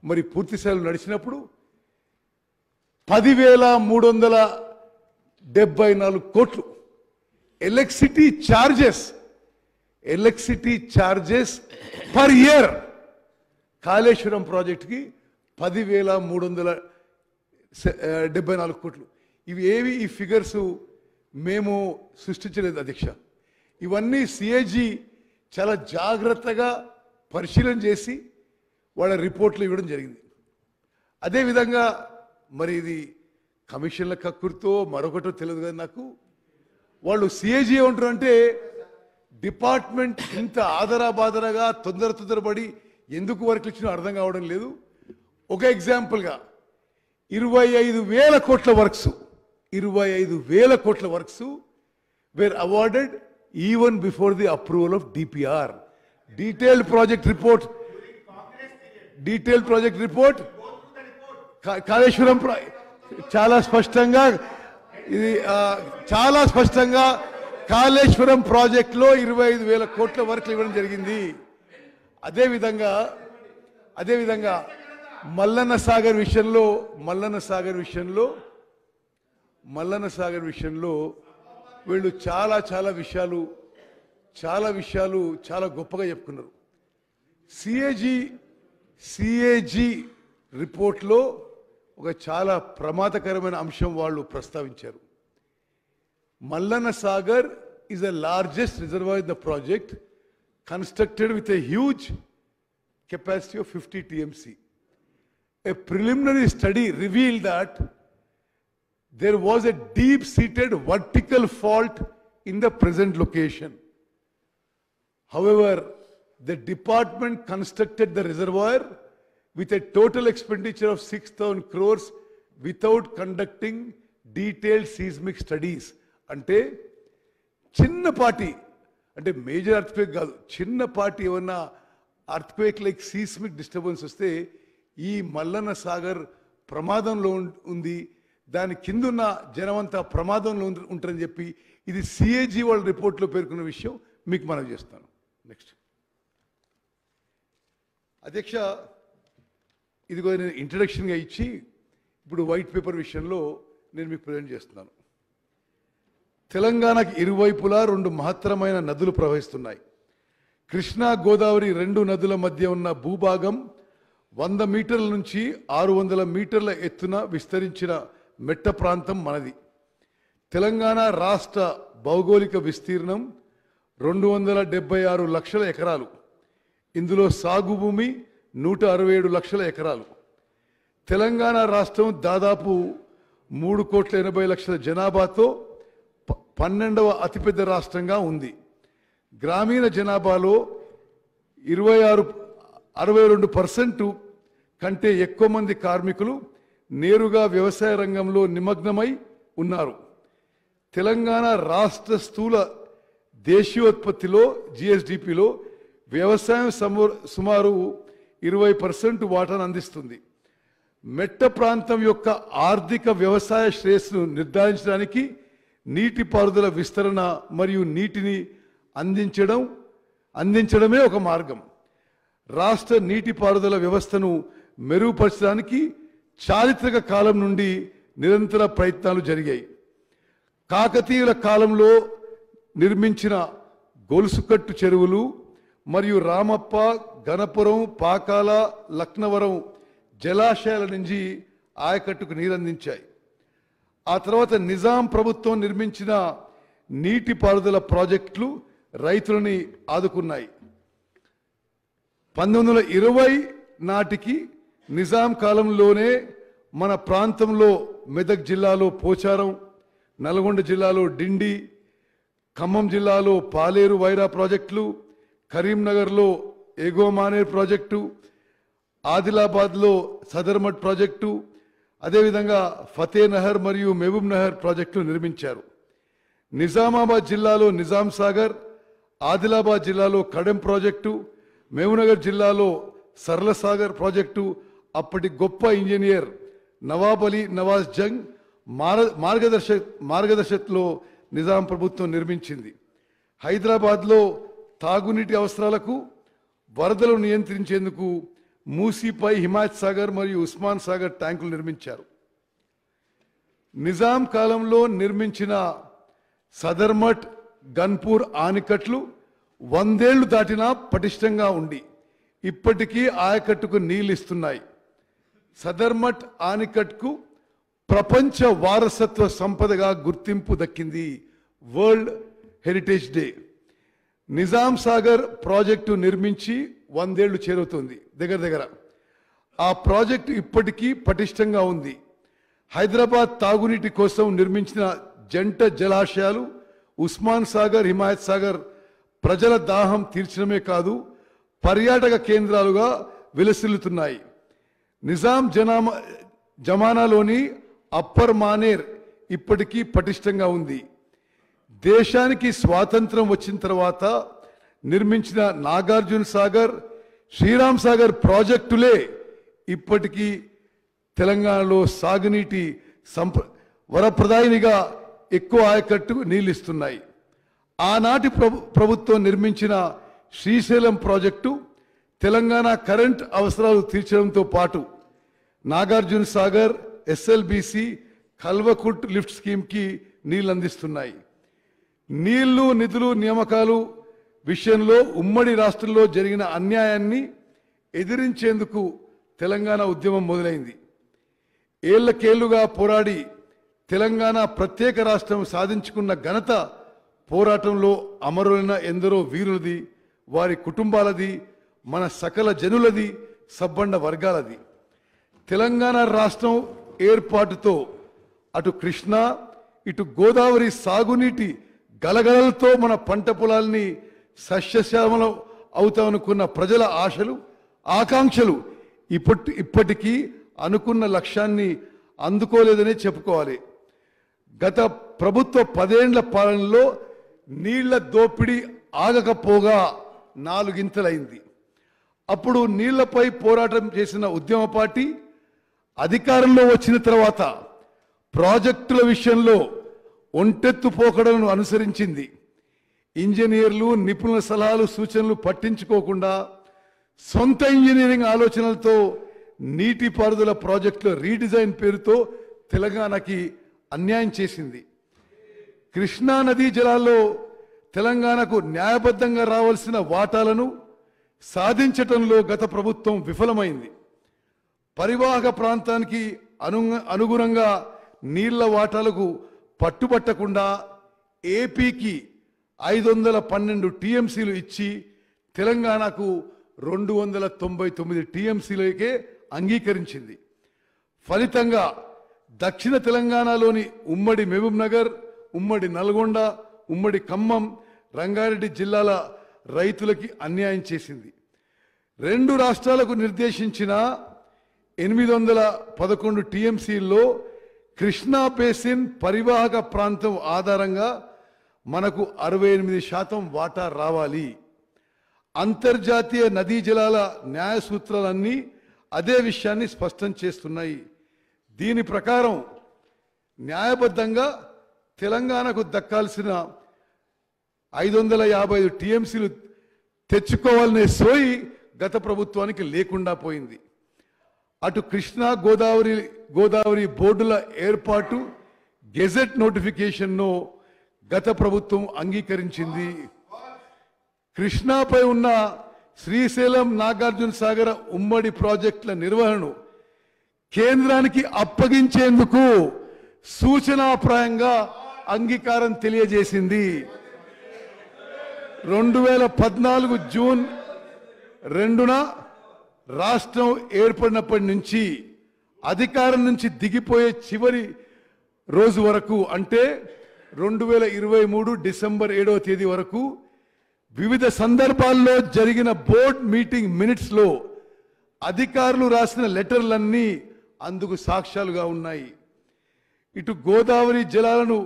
మరి పూర్తి స్థాయిలో నడిచినప్పుడు 10,374 కోట్లు electricity charges per year Kaleshwaram ప్రాజెక్టుకి 10,374 కోట్లు. ఇవి ఈ ఫిగర్స్ మేము సృష్టించలేదు అధ్యక్ష. ఇవన్నీ సిఏజీ చాలా జాగ్రత్తగా పరిశీలన చేసి వాళ్ళ రిపోర్ట్లు ఇవ్వడం జరిగింది. అదేవిధంగా మరి ఇది కమిషన్ల కక్కుర్తో మరొకటో తెలియదు కదా నాకు. వాళ్ళు సిఏజీ ఏమంటారు అంటే డిపార్ట్మెంట్ ఇంత ఆదరాబాదరగా తొందరపడి ఎందుకు వర్క్లు ఇచ్చినా అర్థం కావడం లేదు. ఒక ఎగ్జాంపుల్గా 25,000 కోట్ల works were awarded even before the approval of DPR. Detailed project report Kaleshwaram చాలా స్పష్టంగా కాళేశ్వరం ప్రాజెక్టులో 25,000 కోట్ల వర్క్లు ఇవ్వడం జరిగింది. అదేవిధంగా మల్లన్న సాగర్ విషయంలో వీళ్ళు చాలా విషయాలు చాలా గొప్పగా చెప్పుకున్నారు. సిఏజీ రిపోర్ట్లో ఒక చాలా ప్రమాదకరమైన అంశం వాళ్ళు ప్రస్తావించారు. Mallanna Sagar is the largest reservoir in the project, constructed with a huge capacity of 50 TMC. A preliminary study revealed that there was a deep-seated vertical fault in the present location. However, the department constructed the reservoir with a total expenditure of 6,000 crores without conducting detailed seismic studies. అంటే చిన్నపాటి అంటే మేజర్ అర్త్క్వేక్ కాదు, చిన్నపాటి ఏమన్నా అర్త్క్వేక్ లైక్ సీస్మిక్ డిస్టర్బెన్స్ వస్తే ఈ మల్లన్న సాగర్ ప్రమాదంలో ఉంది, దాని కిందున్న జనమంతా ప్రమాదంలో ఉంటారని చెప్పి ఇది సిఏజీ వాళ్ళ రిపోర్ట్లో పేర్కొన్న విషయం మీకు మనవి చేస్తాను. నెక్స్ట్ అధ్యక్ష, ఇదిగో నేను ఇంట్రడక్షన్గా ఇచ్చి ఇప్పుడు వైట్ పేపర్ విషయంలో నేను మీకు ప్రజెంట్ చేస్తున్నాను. తెలంగాణకు ఇరువైపులా 2 మహత్తరమైన నదులు ప్రవహిస్తున్నాయి. కృష్ణా గోదావరి 2 నదుల మధ్య ఉన్న భూభాగం 100 మీటర్ల నుంచి 600 మీటర్ల ఎత్తున విస్తరించిన మెట్ట ప్రాంతం మనది. తెలంగాణ రాష్ట్ర భౌగోళిక విస్తీర్ణం 276 లక్షల ఎకరాలు. ఇందులో సాగు భూమి 167 లక్షల ఎకరాలు. తెలంగాణ రాష్ట్రం దాదాపు 3,80,00,000 జనాభాతో 12వ అతిపెద్ద రాష్ట్రంగా ఉంది. గ్రామీణ జనాభాలో 62% కంటే ఎక్కువ మంది కార్మికులు నేరుగా వ్యవసాయ రంగంలో నిమగ్నమై ఉన్నారు. తెలంగాణ రాష్ట్ర స్థూల దేశీయోత్పత్తిలో జిఎస్డిపిలో వ్యవసాయం సుమారు 20% వాటాను అందిస్తుంది. మెట్ట ప్రాంతం యొక్క ఆర్థిక వ్యవసాయ శ్రేయస్సును నిర్ధారించడానికి నీటిపారుదల విస్తరణ మరియు నీటిని అందించడమే ఒక మార్గం. రాష్ట్ర నీటిపారుదల వ్యవస్థను మెరుగుపరచడానికి చారిత్రక కాలం నుండి నిరంతర ప్రయత్నాలు జరిగాయి. కాకతీయుల కాలంలో నిర్మించిన గొలుసుకట్టు చెరువులు మరియు రామప్ప, గణపురం, పాకాల, లక్నవరం జలాశయాల నుంచి ఆయకట్టుకు నీరందించాయి. ఆ తర్వాత నిజాం ప్రభుత్వం నిర్మించిన నీటిపారుదల ప్రాజెక్టులు రైతులని ఆదుకున్నాయి. 1920 నాటికి నిజాం కాలంలోనే మన ప్రాంతంలో మెదక్ జిల్లాలో పోచారం, నల్గొండ జిల్లాలో డిండి, ఖమ్మం జిల్లాలో పాలేరు వైరా ప్రాజెక్టులు, కరీంనగర్లో ఎగోమానేర్ ప్రాజెక్టు, ఆదిలాబాద్లో సదర్మట్ ప్రాజెక్టు, అదేవిధంగా ఫతేనహర్ మరియు మహబూబ్ నహర్ ప్రాజెక్టులు నిర్మించారు. నిజామాబాద్ జిల్లాలో నిజాం సాగర్, ఆదిలాబాద్ జిల్లాలో కడెం ప్రాజెక్టు, మహబూబ్నగర్ జిల్లాలో సరళ సాగర్ ప్రాజెక్టు అప్పటి గొప్ప ఇంజనీర్ నవాబ్ అలీ నవాజ్ జంగ్ మార్గదర్శకత్వంలో నిజాం ప్రభుత్వం నిర్మించింది. హైదరాబాద్లో తాగునీటి అవసరాలకు వరదలు నియంత్రించేందుకు మూసీపై హిమాయత్ సాగర్ మరియు ఉస్మాన్ సాగర్ ట్యాంకులు నిర్మించారు. నిజాం కాలంలో నిర్మించిన సదర్మట్, గన్పూర్ ఆనకట్లు 100 ఏళ్లు దాటినా పటిష్టంగా ఉండి ఇప్పటికీ ఆయకట్టుకు నీళ్లు ఇస్తున్నాయి. సదర్మట్ ఆనకట్కు ప్రపంచ వారసత్వ సంపదగా గుర్తింపు దక్కింది, world heritage day. Nizam Sagar project నిర్మించి 100 ఏళ్లు చేరుతుంది దగ్గర. ఆ ప్రాజెక్టు ఇప్పటికీ పటిష్టంగా ఉంది. హైదరాబాద్ తాగునీటి కోసం నిర్మించిన జంట జలాశయాలు ఉస్మాన్ సాగర్, హిమాయత్ సాగర్ ప్రజల దాహం తీర్చడమే కాదు, పర్యాటక కేంద్రాలుగా విలసిల్లుతున్నాయి. నిజాం జమానాలోని అప్పర్ మానేర్ ఇప్పటికీ పటిష్టంగా ఉంది. దేశానికి స్వాతంత్రం వచ్చిన తర్వాత నిర్మించిన నాగార్జున సాగర్, శ్రీరామ్ సాగర్ ప్రాజెక్టులే ఇప్పటికీ తెలంగాణలో సాగునీటి వరప్రదాయినిగా ఎక్కువ ఆయకట్టుకు నీళ్ళిస్తున్నాయి. ఆనాటి ప్రభుత్వం నిర్మించిన శ్రీశైలం ప్రాజెక్టు తెలంగాణ కరెంట్ అవసరాలు తీర్చడంతో పాటు నాగార్జున సాగర్, ఎస్ఎల్బిసి, కల్వకుట్ లిఫ్ట్ స్కీమ్కి నీళ్లు అందిస్తున్నాయి. నీళ్లు, నిధులు, నియామకాలు విషయంలో ఉమ్మడి రాష్ట్రంలో జరిగిన అన్యాయాన్ని ఎదిరించేందుకు తెలంగాణ ఉద్యమం మొదలైంది. ఏళ్లకేళ్లుగా పోరాడి తెలంగాణ ప్రత్యేక రాష్ట్రం సాధించుకున్న ఘనత పోరాటంలో అమరులైన ఎందరో వీరులది, వారి కుటుంబాలది, మన సకల జనులది, సబ్బండ వర్గాలది. తెలంగాణ రాష్ట్రం ఏర్పాటుతో అటు కృష్ణా, ఇటు గోదావరి సాగునీటి గలగలలతో మన పంట పొలాల్ని సస్యశ్యామలం అవుతామనుకున్న ప్రజల ఆశలు ఆకాంక్షలు ఇప్పటికీ అనుకున్న లక్ష్యాన్ని అందుకోలేదనే చెప్పుకోవాలి. గత ప్రభుత్వ 10 ఏళ్ల పాలనలో నీళ్ల దోపిడీ ఆగకపోగా 4 గింతలైంది. అప్పుడు నీళ్లపై పోరాటం చేసిన ఉద్యమ పార్టీ అధికారంలో వచ్చిన తర్వాత ప్రాజెక్టుల విషయంలో ఒంటెత్తు పోకడలను అనుసరించింది. ఇంజనీర్లు నిపుణుల సలహాలు సూచనలు పట్టించుకోకుండా సొంత ఇంజనీరింగ్ ఆలోచనలతో నీటిపారుదల ప్రాజెక్టుల రీడిజైన్ పేరుతో తెలంగాణకి అన్యాయం చేసింది. కృష్ణా నదీ జలాల్లో తెలంగాణకు న్యాయబద్ధంగా రావాల్సిన వాటాలను సాధించటంలో గత ప్రభుత్వం విఫలమైంది. పరివాహక ప్రాంతానికి అనుగుణంగా నీళ్ల వాటాలకు పట్టుబట్టకుండా ఏపీకి 512 టీఎంసీలు ఇచ్చి తెలంగాణకు 299 టీఎంసీలకే అంగీకరించింది. ఫలితంగా దక్షిణ తెలంగాణలోని ఉమ్మడి మహబూబ్ నగర్, ఉమ్మడి నల్గొండ, ఉమ్మడి ఖమ్మం, రంగారెడ్డి జిల్లాల రైతులకి అన్యాయం చేసింది. 2 రాష్ట్రాలకు నిర్దేశించిన 811 టీఎంసీల్లో కృష్ణా బేసిన్ పరివాహక ప్రాంతం ఆధారంగా మనకు 68% వాటా రావాలి. అంతర్జాతీయ నదీ జలాల న్యాయ సూత్రాలన్నీ అదే విషయాన్ని స్పష్టం చేస్తున్నాయి. దీని ప్రకారం న్యాయబద్ధంగా తెలంగాణకు దక్కాల్సిన 555 టీఎంసీలు తెచ్చుకోవాలనే సోయి గత ప్రభుత్వానికి లేకుండా పోయింది. అటు కృష్ణా గోదావరి బోర్డుల ఏర్పాటు గెజెట్ నోటిఫికేషన్ను గత ప్రభుత్వం అంగీకరించింది. కృష్ణాపై ఉన్న శ్రీశైలం, నాగార్జున సాగర్ ఉమ్మడి ప్రాజెక్టుల నిర్వహణను కేంద్రానికి అప్పగించేందుకు సూచనాప్రాయంగా అంగీకారం తెలియజేసింది. 2014 జూన్ 2న రాష్ట్రం ఏర్పడినప్పటి నుంచి అధికారం నుంచి దిగిపోయే చివరి రోజు వరకు, అంటే 2023 డిసెంబర్ 7వ తేదీ వరకు వివిధ సందర్భాల్లో జరిగిన బోర్డ్ మీటింగ్ మినిట్స్ లో అధికారులు రాసిన లెటర్లన్నీ అందుకు సాక్ష్యాలుగా ఉన్నాయి. ఇటు గోదావరి జలాలను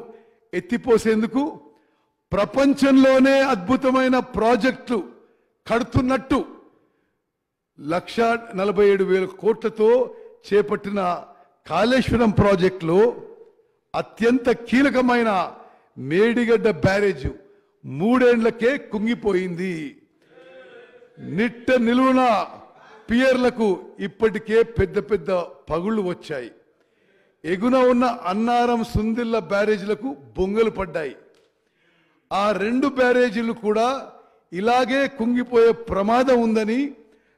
ఎత్తిపోసేందుకు ప్రపంచంలోనే అద్భుతమైన ప్రాజెక్టులు కడుతున్నట్టు 1,47,000 కోట్లతో చేపట్టిన కాళేశ్వరం ప్రాజెక్టులో అత్యంత కీలకమైన మేడిగడ్డ బ్యారేజ్ 3 ఏళ్లకే కుంగిపోయింది. నిట్ట నిలువున పియర్లకు ఇప్పటికే పెద్ద పెద్ద పగుళ్లు వచ్చాయి. ఎగున ఉన్న అన్నారం, సుందిల్ల బ్యారేజీలకు బొంగలు పడ్డాయి. ఆ 2 బ్యారేజీలు కూడా ఇలాగే కుంగిపోయే ప్రమాదం ఉందని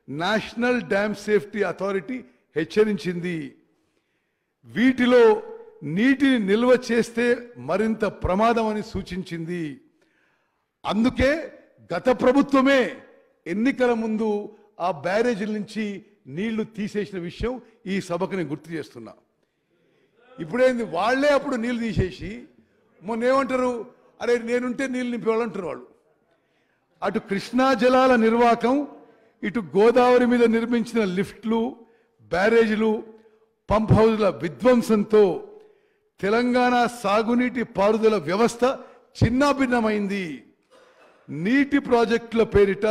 నేషనల్ డ్యామ్ సేఫ్టీ అథారిటీ హెచ్చరించింది. వీటిలో నీటిని నిల్వ చేస్తే మరింత ప్రమాదం అని సూచించింది. అందుకే గత ప్రభుత్వమే ఎన్నికల ముందు ఆ బ్యారేజీల నుంచి నీళ్లు తీసేసిన విషయం ఈ సభకు నేను గుర్తు చేస్తున్నా. ఇప్పుడేంది, వాళ్లే అప్పుడు నీళ్లు తీసేసి మొన్న ఏమంటారు, అరే నేనుంటే నీళ్ళు నింపేవాళ్ళంటారు వాళ్ళు. అటు కృష్ణా జలాల నిర్వాహకం, ఇటు గోదావరి మీద నిర్మించిన లిఫ్ట్లు, బ్యారేజీలు, పంప్ హౌజ్ల విధ్వంసంతో తెలంగాణ సాగునీటి పారుదల వ్యవస్థ చిన్నాభిన్నమైంది. నీటి ప్రాజెక్టుల పేరిట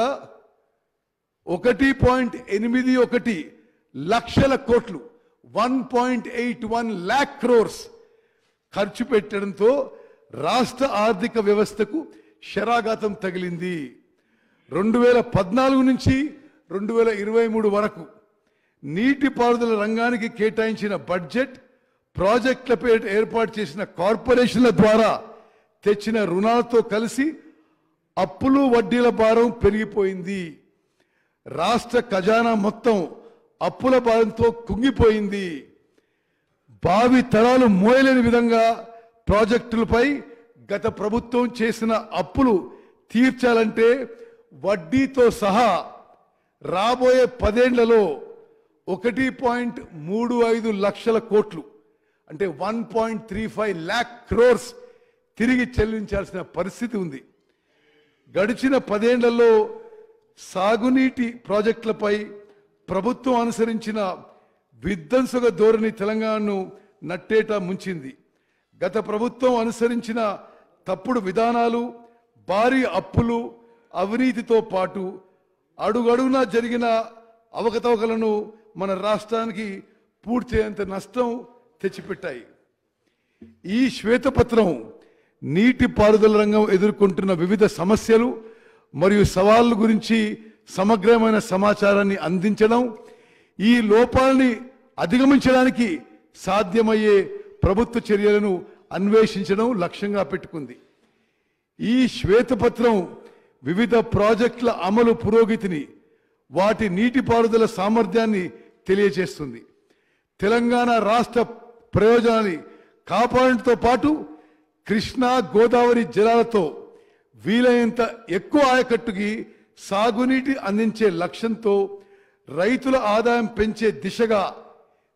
1.81 లక్షల కోట్లు 1.81 lakh crores ఖర్చు పెట్టడంతో రాష్ట్ర ఆర్థిక వ్యవస్థకు శరాఘాతం తగిలింది. 2014 నుంచి 2023 వరకు నీటిపారుదల రంగానికి కేటాయించిన బడ్జెట్, ప్రాజెక్టుల పేరిట ఏర్పాటు చేసిన కార్పొరేషన్ల ద్వారా తెచ్చిన రుణాలతో కలిసి అప్పులు, వడ్డీల భారం పెరిగిపోయింది. రాష్ట్ర ఖజానా మొత్తం అప్పుల భారంతో కుంగిపోయింది. భావి తరాలు మోయలేని విధంగా ప్రాజెక్టులపై గత ప్రభుత్వం చేసిన అప్పులు తీర్చాలంటే వడ్డీతో సహా రాబోయే 10 ఏళ్లలో 1.35 లక్షల కోట్లు, అంటే 1.35 lakh crores తిరిగి చెల్లించాల్సిన పరిస్థితి ఉంది. గడిచిన 10 ఏళ్లలో సాగునీటి ప్రాజెక్టులపై ప్రభుత్వం అనుసరించిన విధ్వంసక ధోరణి తెలంగాణను నట్టేట ముంచింది. గత ప్రభుత్వం అనుసరించిన తప్పుడు విధానాలు, భారీ అప్పులు, అవినీతితో పాటు అడుగడుగునా జరిగిన అవకతవకలను మన రాష్ట్రానికి పూడ్చేంత నష్టం తెచ్చిపెట్టాయి. ఈ శ్వేతపత్రం నీటిపారుదల రంగం ఎదుర్కొంటున్న వివిధ సమస్యలు మరియు సవాళ్ల గురించి సమగ్రమైన సమాచారాన్ని అందించడం, ఈ లోపాలని అధిగమించడానికి సాధ్యమయ్యే ప్రభుత్వ చర్యలను అన్వేషించడం లక్ష్యంగా పెట్టుకుంది. ఈ శ్వేతపత్రం వివిధ ప్రాజెక్టుల అమలు పురోగతిని, వాటి నీటిపారుదల సామర్థ్యాన్ని తెలియజేస్తుంది. తెలంగాణ రాష్ట్ర ప్రయోజనాన్ని కాపాడడంతో పాటు కృష్ణా గోదావరి జలాలతో వీలైనంత ఎక్కువ ఆయకట్టుకి సాగునీటి అందించే లక్ష్యంతో రైతుల ఆదాయం పెంచే దిశగా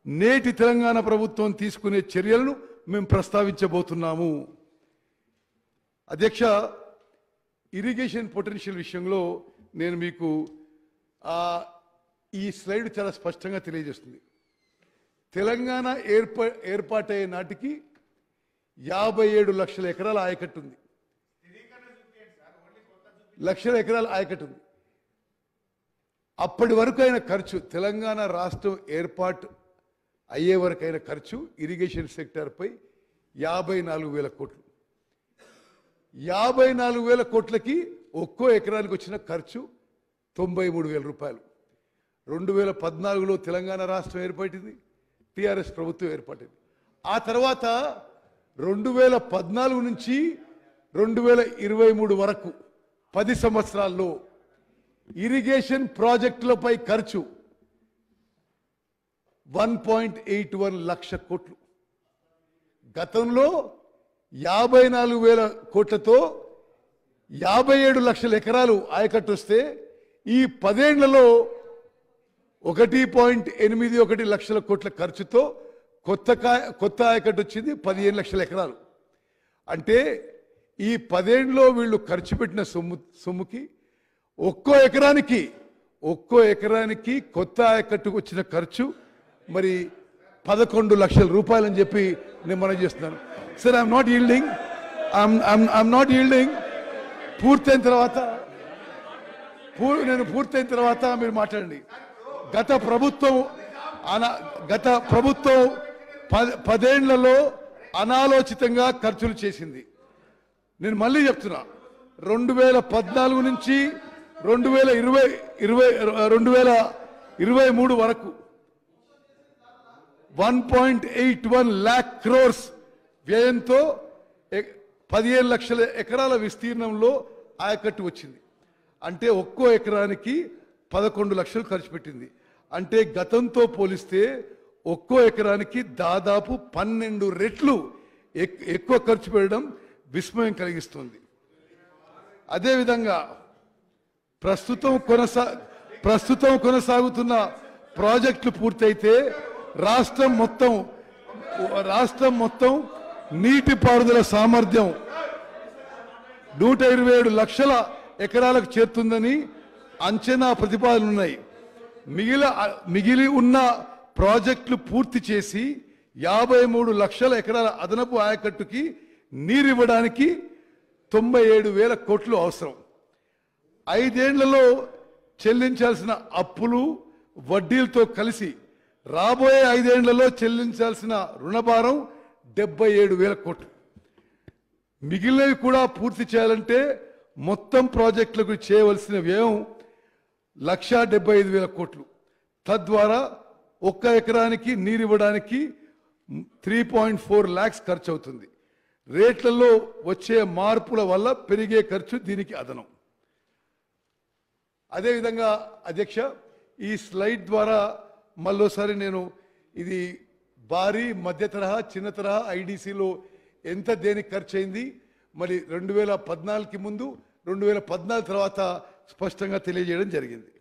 నేటి తెలంగాణ ప్రభుత్వం తీసుకునే చర్యలను మేము ప్రస్తావించబోతున్నాము. అధ్యక్ష, ఇరిగేషన్ పొటెన్షియల్ విషయంలో నేను మీకు ఈ స్లైడ్ చాలా స్పష్టంగా తెలియజేస్తుంది. తెలంగాణ ఏర్పాటయ్యే నాటికి 57 లక్షల ఎకరాల ఆయకట్టు ఉంది. లక్షల ఎకరాల ఆయకట్టు ఉంది. అప్పటి వరకు అయిన ఖర్చు, తెలంగాణ రాష్ట్రం ఏర్పాటు అయ్యే వరకు అయిన ఖర్చు ఇరిగేషన్ సెక్టార్పై 54,000 కోట్లు. 54,000 కోట్లకి ఒక్కో ఎకరానికి వచ్చిన ఖర్చు 93,000 రూపాయలు. 2014లో తెలంగాణ రాష్ట్రం ఏర్పడింది, టిఆర్ఎస్ ప్రభుత్వం ఏర్పడింది. ఆ తర్వాత 2014 నుంచి 2023 వరకు 10 సంవత్సరాల్లో ఇరిగేషన్ ప్రాజెక్టులపై ఖర్చు 1.81 లక్ష కోట్లు. గతంలో 54,000 కోట్లతో 57 లక్షల ఎకరాలు ఆయకట్టు వస్తే ఈ 10 ఏళ్లలో 1.81 లక్షల కోట్ల ఖర్చుతో కొత్త ఆయకట్టు వచ్చింది 15 లక్షల ఎకరాలు. అంటే ఈ 10 ఏళ్ళలో వీళ్ళు ఖర్చు పెట్టిన సొమ్ముకి ఒక్కో ఎకరానికి కొత్త ఆయకట్టుకు వచ్చిన ఖర్చు మరి 11 లక్షల రూపాయలు అని చెప్పి నేను మనం చేస్తున్నాను. Sir, I'm not yielding. పూర్తయిన తర్వాత మీరు మాట్లాడండి. గత ప్రభుత్వం 10 ఏళ్లలో అనాలోచితంగా ఖర్చులు చేసింది. నేను మళ్ళీ చెప్తున్నా, 2014 నుంచి 2023 వరకు 1.81 lakh crores వ్యయంతో 15 లక్షల ఎకరాల విస్తీర్ణంలో ఆయకట్టు వచ్చింది. అంటే ఒక్కో ఎకరానికి 11 లక్షలు ఖర్చు పెట్టింది. అంటే గతంతో పోలిస్తే ఒక్కో ఎకరానికి దాదాపు 12 రెట్లు ఎక్కువ ఖర్చు పెట్టడం విస్మయం కలిగిస్తుంది. అదేవిధంగా ప్రస్తుతం కొనసాగుతున్న ప్రాజెక్టులు పూర్తయితే రాష్ట్రం మొత్తం నీటిపారుదల సామర్థ్యం 127 లక్షల ఎకరాలకు చేరుతుందని అంచనా ప్రతిపాదనలు ఉన్నాయి. మిగిలి ఉన్న ప్రాజెక్టులు పూర్తి చేసి 53 లక్షల ఎకరాల అదనపు ఆయకట్టుకి నీరివ్వడానికి 97,000 కోట్లు అవసరం. 5 ఏళ్లలో చెల్లించాల్సిన అప్పులు, వడ్డీలతో కలిసి రాబోయే 5 ఏళ్లలో చెల్లించాల్సిన రుణభారం 77,000 కోట్లు. మిగిలినవి కూడా పూర్తి చేయాలంటే మొత్తం ప్రాజెక్టులకు చేయవలసిన వ్యయం 1,75,000 కోట్లు. తద్వారా ఒక్క ఎకరానికి నీరివ్వడానికి 3.4 lakhs ఖర్చు అవుతుంది. రేట్లలో వచ్చే మార్పుల వల్ల పెరిగే ఖర్చు దీనికి అదనం. అదేవిధంగా అధ్యక్ష, ఈ స్లైడ్ ద్వారా మళ్ళోసారి నేను ఇది భారీ, మధ్య తరహా, చిన్న తరహా ఐడిసిలో ఎంత దేనికి ఖర్చు అయింది, మరి 2014కి ముందు 2014 తర్వాత స్పష్టంగా తెలియజేయడం జరిగింది.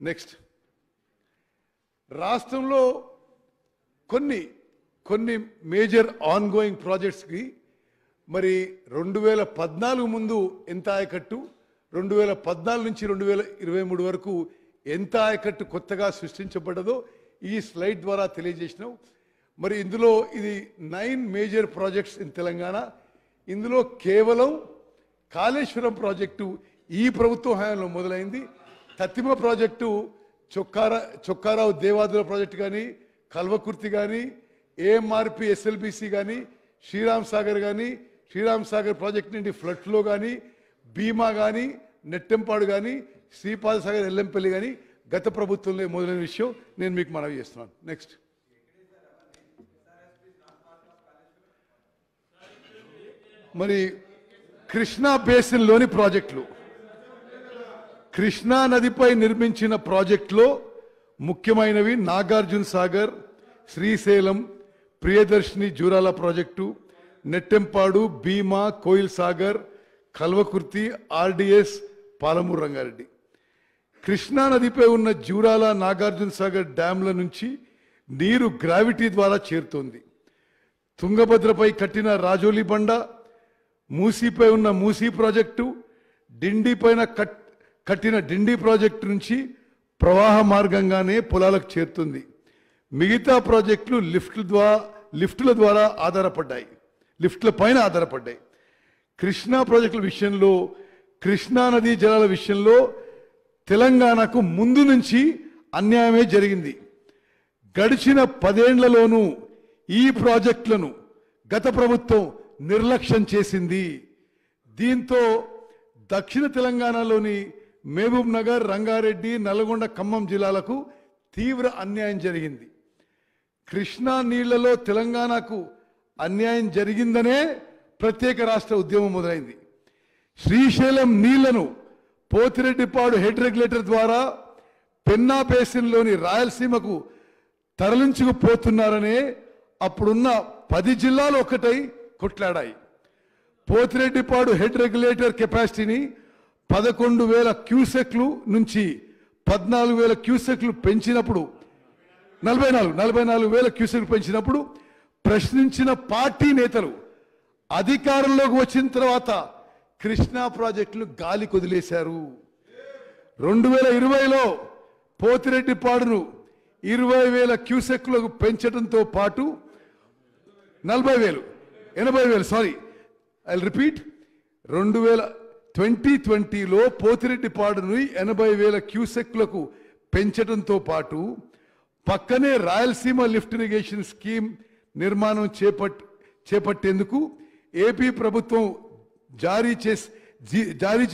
నెక్స్ట్, రాష్ట్రంలో కొన్ని మేజర్ ఆన్ గోయింగ్ ప్రాజెక్ట్స్కి మరి 2014 ముందు ఎంత ఆయకట్టు, 2014 నుంచి 2023 వరకు ఎంత ఆయకట్టు కొత్తగా సృష్టించబడ్డదో ఈ స్లైడ్ ద్వారా తెలియజేసినాం. మరి ఇందులో ఇది 9 మేజర్ ప్రాజెక్ట్స్ ఇన్ తెలంగాణ. ఇందులో కేవలం కాళేశ్వరం ప్రాజెక్టు ఈ ప్రభుత్వ హయాంలో మొదలైంది. తత్తిమ ప్రాజెక్టు చొక్కారావు దేవాదుల ప్రాజెక్టు కానీ, కల్వకుర్తి కానీ, ఏఎంఆర్పి ఎస్ఎల్బిసి కానీ, శ్రీరామ్ సాగర్ కానీ, శ్రీరామ్ సాగర్ ప్రాజెక్ట్ నుండి ఫ్లడ్ ఫ్లో కానీ, భీమా కానీ, నెట్టెంపాడు కానీ, శ్రీపాద సాగర్ ఎల్లంపల్లి కానీ గత ప్రభుత్వంలో మొదలైన విషయం నేను మీకు మనవి చేస్తున్నాను. నెక్స్ట్ మరి కృష్ణా బేసిన్లోని ప్రాజెక్టులు. కృష్ణా నదిపై నిర్మించిన ప్రాజెక్టులో ముఖ్యమైనవి నాగార్జున సాగర్, శ్రీశైలం, ప్రియదర్శిని జూరాల ప్రాజెక్టు, నెట్టెంపాడు, భీమా, కోయిల్ సాగర్, కల్వకుర్తి, ఆర్డిఎస్, పాలమూరు రంగారెడ్డి. కృష్ణా నదిపై ఉన్న జూరాల, నాగార్జున సాగర్ డ్యాంల నుంచి నీరు గ్రావిటీ ద్వారా చేరుతోంది. తుంగభద్రపై కట్టిన రాజోలి బండ, మూసీపై ఉన్న మూసీ ప్రాజెక్టు, డిండి పైన కట్టిన డిండి ప్రాజెక్టు నుంచి ప్రవాహ మార్గంగానే పొలాలకు చేరుతుంది. మిగతా ప్రాజెక్టులు లిఫ్టుల ద్వారా ఆధారపడ్డాయి, లిఫ్టుల పైన ఆధారపడ్డాయి. కృష్ణా ప్రాజెక్టుల విషయంలో, కృష్ణా నదీ జలాల విషయంలో తెలంగాణకు ముందు నుంచి అన్యాయమే జరిగింది. గడిచిన 10 ఏళ్లలోనూ ఈ ప్రాజెక్టులను గత ప్రభుత్వం నిర్లక్ష్యం చేసింది. దీంతో దక్షిణ తెలంగాణలోని మహబూబ్ నగర్, రంగారెడ్డి, నల్గొండ, ఖమ్మం జిల్లాలకు తీవ్ర అన్యాయం జరిగింది. కృష్ణా నీళ్లలో తెలంగాణకు అన్యాయం జరిగిందనే ప్రత్యేక రాష్ట్ర ఉద్యమం మొదలైంది. శ్రీశైలం నీళ్లను పోతిరెడ్డిపాడు హెడ్ రెగ్యులేటర్ ద్వారా పెన్నా బేసిన్లోని రాయలసీమకు తరలించుకుపోతున్నారనే అప్పుడున్న 10 జిల్లాలు ఒక్కటై కొట్లాడాయి. పోతిరెడ్డిపాడు హెడ్ రెగ్యులేటర్ కెపాసిటీని 11,000 క్యూసెక్లు నుంచి 14,000 క్యూసెక్లు పెంచినప్పుడు, 44,000 క్యూసెక్లు పెంచినప్పుడు ప్రశ్నించిన పార్టీ నేతలు అధికారంలోకి వచ్చిన తర్వాత కృష్ణా ప్రాజెక్టులు గాలి కొదిలేశారు. 2020లో పోతిరెడ్డిపాడును 20,000 క్యూసెక్లకు పెంచడంతో పాటు 80,000 సారీ ఐ రిపీట్ 2020లో పోతిరెడ్డిపాడును 80,000 క్యూసెక్లకు పెంచడంతో పాటు పక్కనే రాయలసీమ లిఫ్ట్ ఇరిగేషన్ స్కీమ్ నిర్మాణం చేపట్టేందుకు ఏపీ ప్రభుత్వం జారీ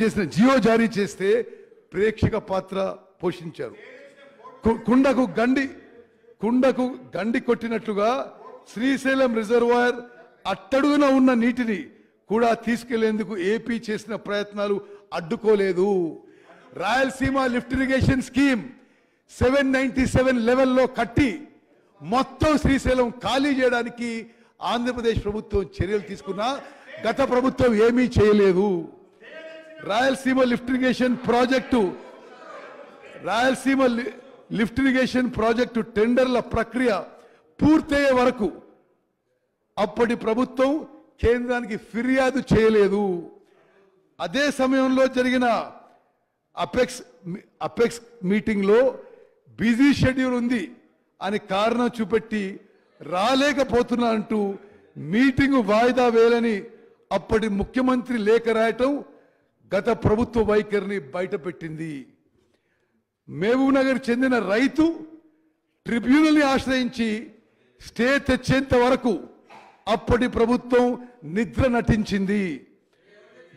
చేసిన జియో జారీ చేస్తే ప్రేక్షక పాత్ర పోషించారు. కుండకు గండి కొట్టినట్లుగా శ్రీశైలం రిజర్వాయర్ అట్టడుగున ఉన్న నీటిని కూడా తీసుకెళ్లేందుకు ఏపీ చేసిన ప్రయత్నాలు అడ్డుకోలేదు. రాయలసీమ లిఫ్ట్ ఇరిగేషన్ స్కీమ్ 797 లెవెల్లో కట్టి మొత్తం శ్రీశైలం ఖాళీ చేయడానికి ఆంధ్రప్రదేశ్ ప్రభుత్వం చర్యలు తీసుకున్నా గత ప్రభుత్వం ఏమీ చేయలేదు. రాయలసీమ లిఫ్ట్ ఇరిగేషన్ ప్రాజెక్టు టెండర్ల ప్రక్రియ పూర్తయ్యే వరకు అప్పటి ప్రభుత్వం కేంద్రానికి ఫిర్యాదు చేయలేదు. అదే సమయంలో జరిగిన అపెక్స్ మీటింగ్లో బిజీ షెడ్యూల్ ఉంది అని కారణం చూపెట్టి రాలేకపోతున్నా అంటూ మీటింగు వాయిదా వేయాలని అప్పటి ముఖ్యమంత్రి లేఖ రాయటం గత ప్రభుత్వ వైఖరిని బయటపెట్టింది. మహబూబ్ నగర్ చెందిన రైతు ట్రిబ్యునల్ని ఆశ్రయించి స్టే తెచ్చేంత వరకు అప్పటి ప్రభుత్వం నిద్ర నటించింది.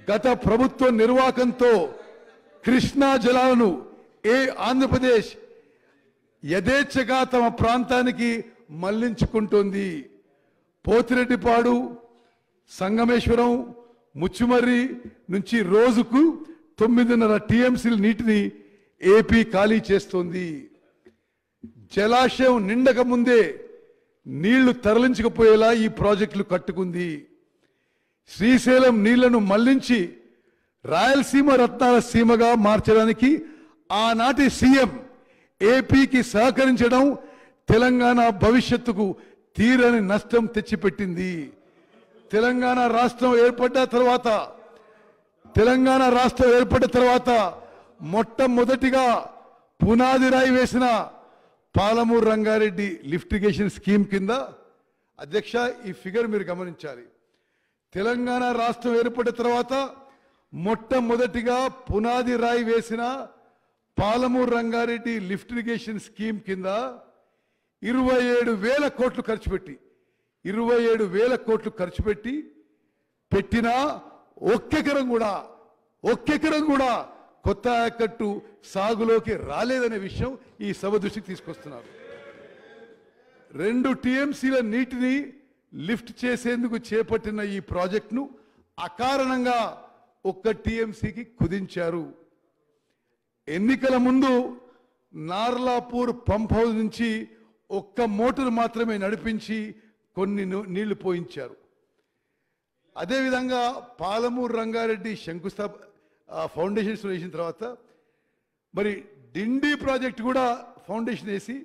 గత ప్రభుత్వ నిర్వాకంతో కృష్ణా జలాలను ఆంధ్రప్రదేశ్ యథేచ్ఛగా తమ ప్రాంతానికి మళ్లించుకుంటోంది. పోతిరెడ్డిపాడు, సంగమేశ్వరం, ముచ్చుమర్రి నుంచి రోజుకు 9.5 టీఎంసీల నీటిని ఏపీ ఖాళీ చేస్తోంది. జలాశయం నిండక ముందే నీళ్లు తరలించకపోయేలా ఈ ప్రాజెక్టులు కట్టుకుంది. శ్రీశైలం నీళ్లను మళ్లించి రాయలసీమ రత్నాల సీమగా మార్చడానికి ఆనాటి సీఎం ఏపీకి సహకరించడం తెలంగాణ భవిష్యత్తుకు తీరని నష్టం తెచ్చిపెట్టింది. తెలంగాణ రాష్ట్రం ఏర్పడ్డ తర్వాత తెలంగాణ రాష్ట్రం ఏర్పడిన తర్వాత మొట్టమొదటిగా పునాది రాయి వేసిన Palamuru Rangareddy lift irrigation scheme కింద అధ్యక్ష ఈ ఫిగర్ మీరు గమనించాలి. తెలంగాణ రాష్ట్రం ఏర్పడిన తర్వాత మొట్టమొదటిగా పునాది రాయి వేసిన Palamuru Rangareddy lift irrigation scheme కింద 27,000 కోట్లు ఖర్చు పెట్టి 27,000 కోట్లు ఖర్చు పెట్టి పెట్టినా ఒక్కెకరం కూడా కొత్త ఆయకట్టు సాగులోకి రాలేదనే విషయం ఈ సభ దృష్టికి తీసుకొస్తున్నారు. 2 టీఎంసీల నీటిని లిఫ్ట్ చేసేందుకు చేపట్టిన ఈ ప్రాజెక్టును అకారణంగా 1 టీఎంసీకి కుదించారు. ఎన్నికల ముందు నార్లాపూర్ పంప్ హౌస్ నుంచి 1 మోటార్ మాత్రమే నడిపించి కొన్ని నీళ్లు పోయించారు. అదేవిధంగా పాలమూరు రంగారెడ్డి ఫౌండేషన్ వేసిన తర్వాత మరి డిండి ప్రాజెక్ట్ కూడా ఫౌండేషన్ వేసి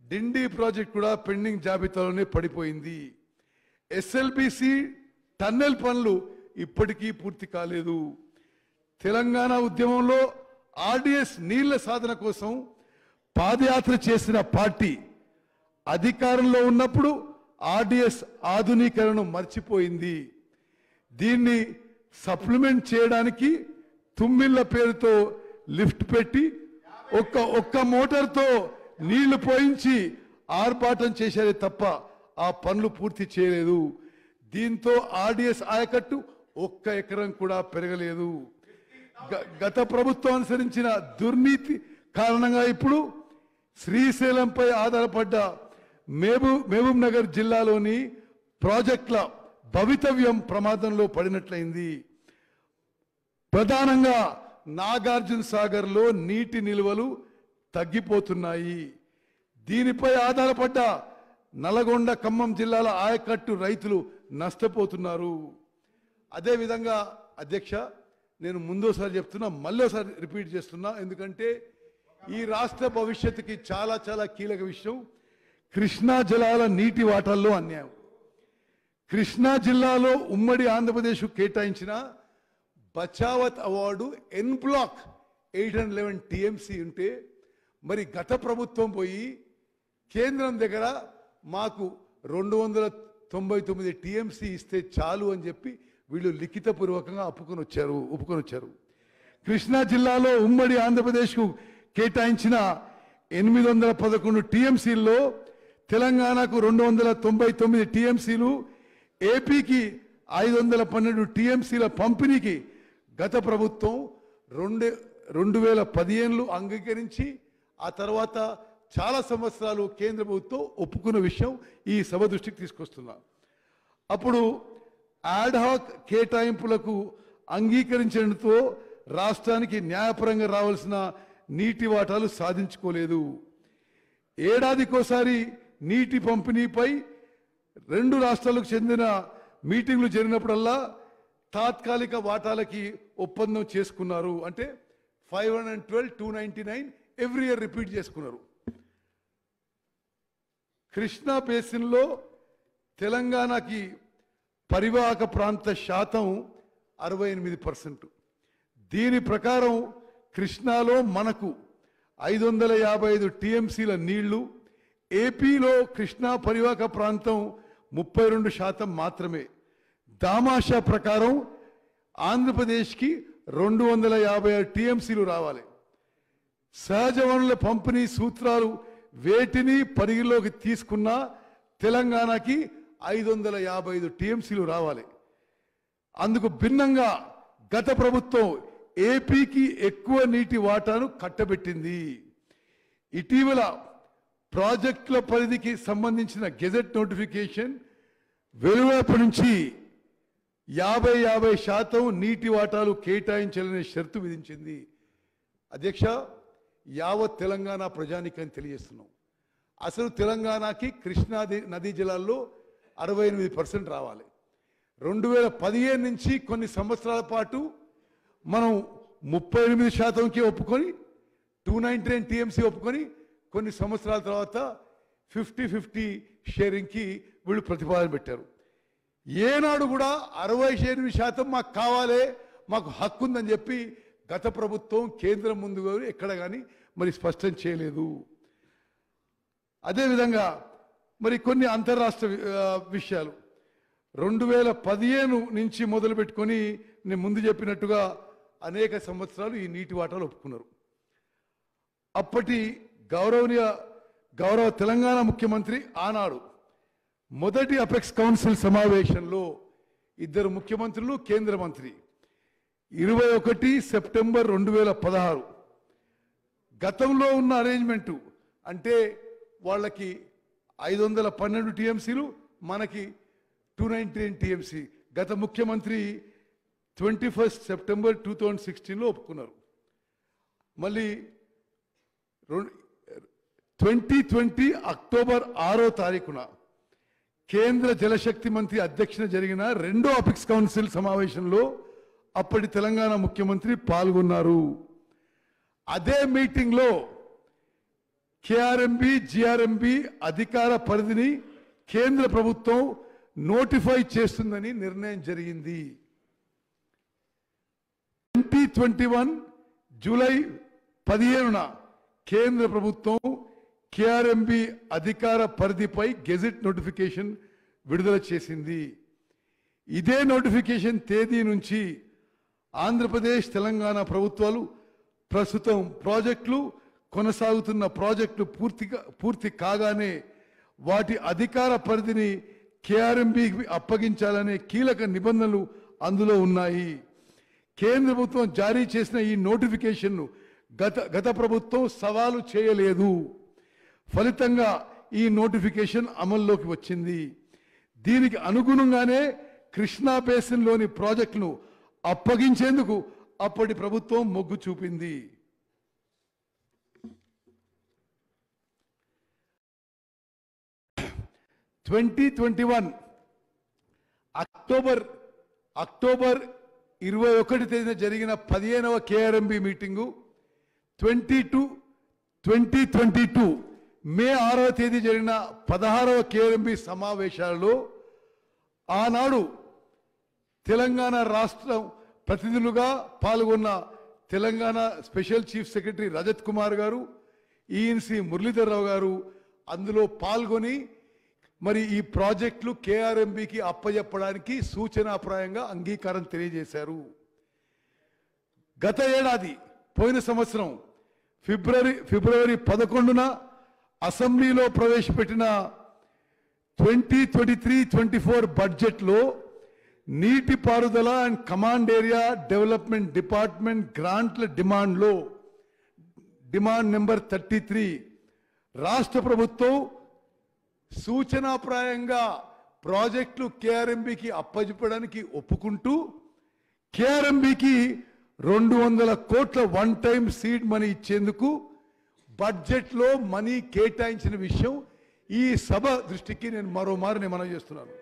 డిండి ప్రాజెక్ట్ కూడా పెండింగ్ జాబితాలోనే పడిపోయింది. ఎస్ఎల్బిసి టన్నెల్ పనులు ఇప్పటికీ పూర్తి కాలేదు. తెలంగాణ ఉద్యమంలో ఆర్డిఎస్ నీళ్ల సాధన కోసం పాదయాత్ర చేసిన పార్టీ అధికారంలో ఉన్నప్పుడు ఆర్డిఎస్ ఆధునీకరణను మర్చిపోయింది. దీన్ని సప్లిమెంట్ చేయడానికి తుమ్మిళ్ల పేరుతో లిఫ్ట్ పెట్టి ఒక్క మోటార్తో నీళ్లు పోయించి ఆర్భాటం చేశారే తప్ప ఆ పనులు పూర్తి చేయలేదు. దీంతో ఆర్డిఎస్ ఆయకట్టు 1 ఎకరం కూడా పెరగలేదు. గత ప్రభుత్వం అనుసరించిన దుర్నీతి కారణంగా ఇప్పుడు శ్రీశైలంపై ఆధారపడ్డ మహబూబ్ నగర్ జిల్లాలోని ప్రాజెక్టుల భవితవ్యం ప్రమాదంలో పడినట్లయింది. ప్రధానంగా నాగార్జున సాగర్లో నీటి నిల్వలు తగ్గిపోతున్నాయి. దీనిపై ఆధారపడ్డ నల్గొండ ఖమ్మం జిల్లాల ఆయకట్టు రైతులు నష్టపోతున్నారు. అదేవిధంగా అధ్యక్ష నేను ముందోసారి చెప్తున్నా, మళ్ళోసారి రిపీట్ చేస్తున్నా, ఎందుకంటే ఈ రాష్ట్ర భవిష్యత్తుకి చాలా చాలా కీలక విషయం. కృష్ణా జలాల నీటి వాటాల్లో అన్యాయం. కృష్ణా జిల్లాలో ఉమ్మడి ఆంధ్రప్రదేశ్ కేటాయించిన బచావత్ అవార్డు ఎన్ బ్లాక్ 811 టీఎంసీ ఉంటే మరి గత ప్రభుత్వం పోయి కేంద్రం దగ్గర మాకు 299 టీఎంసీ ఇస్తే చాలు అని చెప్పి వీళ్ళు లిఖితపూర్వకంగా ఒప్పుకొని వచ్చారు. కృష్ణా జిల్లాలో ఉమ్మడి ఆంధ్రప్రదేశ్కు కేటాయించిన 811 టీఎంసీల్లో తెలంగాణకు 299 టీఎంసీలు, ఏపీకి 512 టీఎంసీల పంపిణీకి గత ప్రభుత్వం 2015 అంగీకరించి ఆ తర్వాత చాలా సంవత్సరాలు కేంద్ర ప్రభుత్వం ఒప్పుకున్న విషయం ఈ సభ దృష్టికి తీసుకొస్తున్నా. అప్పుడు యాడ్హాక్ కేటాయింపులకు అంగీకరించడంతో రాష్ట్రానికి న్యాయపరంగా రావాల్సిన నీటి వాటాలు సాధించుకోలేదు. ఏడాదికోసారి నీటి పంపిణీపై 2 రాష్ట్రాలకు చెందిన మీటింగ్లు జరిగినప్పుడల్లా తాత్కాలిక వాటాలకి ఒప్పందం చేసుకున్నారు. అంటే 512, 299 ఎవ్రీ ఇయర్ రిపీట్ చేసుకున్నారు. కృష్ణా బేసిన్లో తెలంగాణకి పరివాహక ప్రాంత శాతం 68%. దీని ప్రకారం కృష్ణాలో మనకు 555 టీఎంసీల నీళ్లు, ఏపీలో కృష్ణా పరివాహక ప్రాంతం 32% మాత్రమే. దామాషా ప్రకారం ఆంధ్రప్రదేశ్కి 256 టీఎంసీలు రావాలి. సహజ వనరుల పంపిణీ సూత్రాలు వేటిని పరిగణలోకి తీసుకున్న తెలంగాణకి 555 టీఎంసీలు రావాలి. అందుకు భిన్నంగా గత ప్రభుత్వం ఏపీకి ఎక్కువ నీటి వాటాను కట్టబెట్టింది. ఇటీవల ప్రాజెక్టుల పరిధికి సంబంధించిన గెజెట్ నోటిఫికేషన్ వెలువడినప్పటి నుంచి 50% నీటి వాటాలు కేటాయించాలనే షరతు విధించింది. అధ్యక్ష, యావత్ తెలంగాణ ప్రజానికని తెలియజేస్తున్నాం. అసలు తెలంగాణకి కృష్ణా నదీ జలాల్లో 68% రావాలి. 2015 నుంచి కొన్ని సంవత్సరాల పాటు మనం 38%కి ఒప్పుకొని 299 టీఎంసీ ఒప్పుకొని కొన్ని సంవత్సరాల తర్వాత 50-50 షేరింగ్కి వీళ్ళు ప్రతిపాదన పెట్టారు. ఏనాడు కూడా 68% మాకు కావాలి, మాకు హక్కు ఉందని చెప్పి గత ప్రభుత్వం కేంద్రం ముందు ఎక్కడ కానీ మరి స్పష్టం చేయలేదు. అదేవిధంగా మరి కొన్ని అంతర్రాష్ట్ర విషయాలు 2015 నుంచి మొదలు పెట్టుకొని నేను ముందు చెప్పినట్టుగా అనేక సంవత్సరాలు ఈ నీటి వాటాలు ఒప్పుకున్నారు. అప్పటి గౌరవ తెలంగాణ ముఖ్యమంత్రి ఆనాడు మొదటి అపెక్స్ కౌన్సిల్ సమావేశంలో ఇద్దరు ముఖ్యమంత్రులు కేంద్ర మంత్రి 21 సెప్టెంబర్ 2016 గతంలో ఉన్న అరేంజ్మెంటు అంటే వాళ్ళకి 512 టీఎంసీలు మనకి 299 టీఎంసీ గత ముఖ్యమంత్రి 21 సెప్టెంబర్ 2016లో ఒప్పుకున్నారు. మళ్ళీ 2020 అక్టోబర్ 6వ తారీఖున కేంద్ర జలశక్తి మంత్రి అధ్యక్షన జరిగిన రెండో అపెక్స్ కౌన్సిల్ సమావేశంలో అప్పటి తెలంగాణ ముఖ్యమంత్రి పాల్గొన్నారు. అదే మీటింగ్లో కేఆర్ఎంబి జిఆర్ఎంబి అధికార పరిధిని కేంద్ర ప్రభుత్వం నోటిఫై చేస్తుందని నిర్ణయం జరిగింది. 2021 జూలై 15న కేంద్ర ప్రభుత్వం కేఆర్ఎంబి అధికార పరిధిపై గెజిట్ నోటిఫికేషన్ విడుదల చేసింది. ఇదే నోటిఫికేషన్ తేదీ నుంచి ఆంధ్రప్రదేశ్ తెలంగాణ ప్రభుత్వాలు ప్రస్తుతం ప్రాజెక్టులు కొనసాగుతున్న ప్రాజెక్టులు పూర్తి కాగానే వాటి అధికార పరిధిని కేఆర్ఎంబికి అప్పగించాలనే కీలక నిబంధనలు అందులో ఉన్నాయి. కేంద్ర ప్రభుత్వం జారీ చేసిన ఈ నోటిఫికేషన్ను గత ప్రభుత్వం సవాలు చేయలేదు. ఫలితంగా ఈ నోటిఫికేషన్ అమల్లోకి వచ్చింది. దీనికి అనుగుణంగానే కృష్ణా బేసిన్లోని ప్రాజెక్టును అప్పగించేందుకు అప్పటి ప్రభుత్వం మొగ్గు చూపింది. అక్టోబర్ 21 తేదీన జరిగిన 15వ కేఆర్ఎంబి మీటింగు 2022 మే 6వ తేదీ జరిగిన 16వ కేఆర్ఎంబి సమావేశాలలో ఆనాడు తెలంగాణ రాష్ట్రం ప్రతినిధులుగా పాల్గొన్న Telangana special chief secretary Rajat Kumar గారు, ఈఎన్సి మురళీధర్రావు గారు అందులో పాల్గొని మరి ఈ ప్రాజెక్టులు కేఆర్ఎంబికి అప్పజెప్పడానికి సూచనాప్రాయంగా అంగీకారం తెలియజేశారు. గత ఏడాది పోయిన సంవత్సరం ఫిబ్రవరి 11న అసెంబ్లీలో ప్రవేశపెట్టిన 2023-24 బడ్జెట్లో నీటిపారుదల and command area development department గ్రాంట్ల డిమాండ్ నెంబర్ 33 రాష్ట్ర ప్రభుత్వం సూచనాప్రాయంగా ప్రాజెక్టులు కేఆర్ఎంబికి అప్పజెప్పడానికి ఒప్పుకుంటూ కేఆర్ఎంబికి 200 కోట్ల వన్ టైం సీడ్ మనీ ఇచ్చేందుకు బడ్జెట్లో మనీ కేటాయించిన విషయం ఈ సభ దృష్టికి నేను మరోమారు మనం చేస్తున్నాను.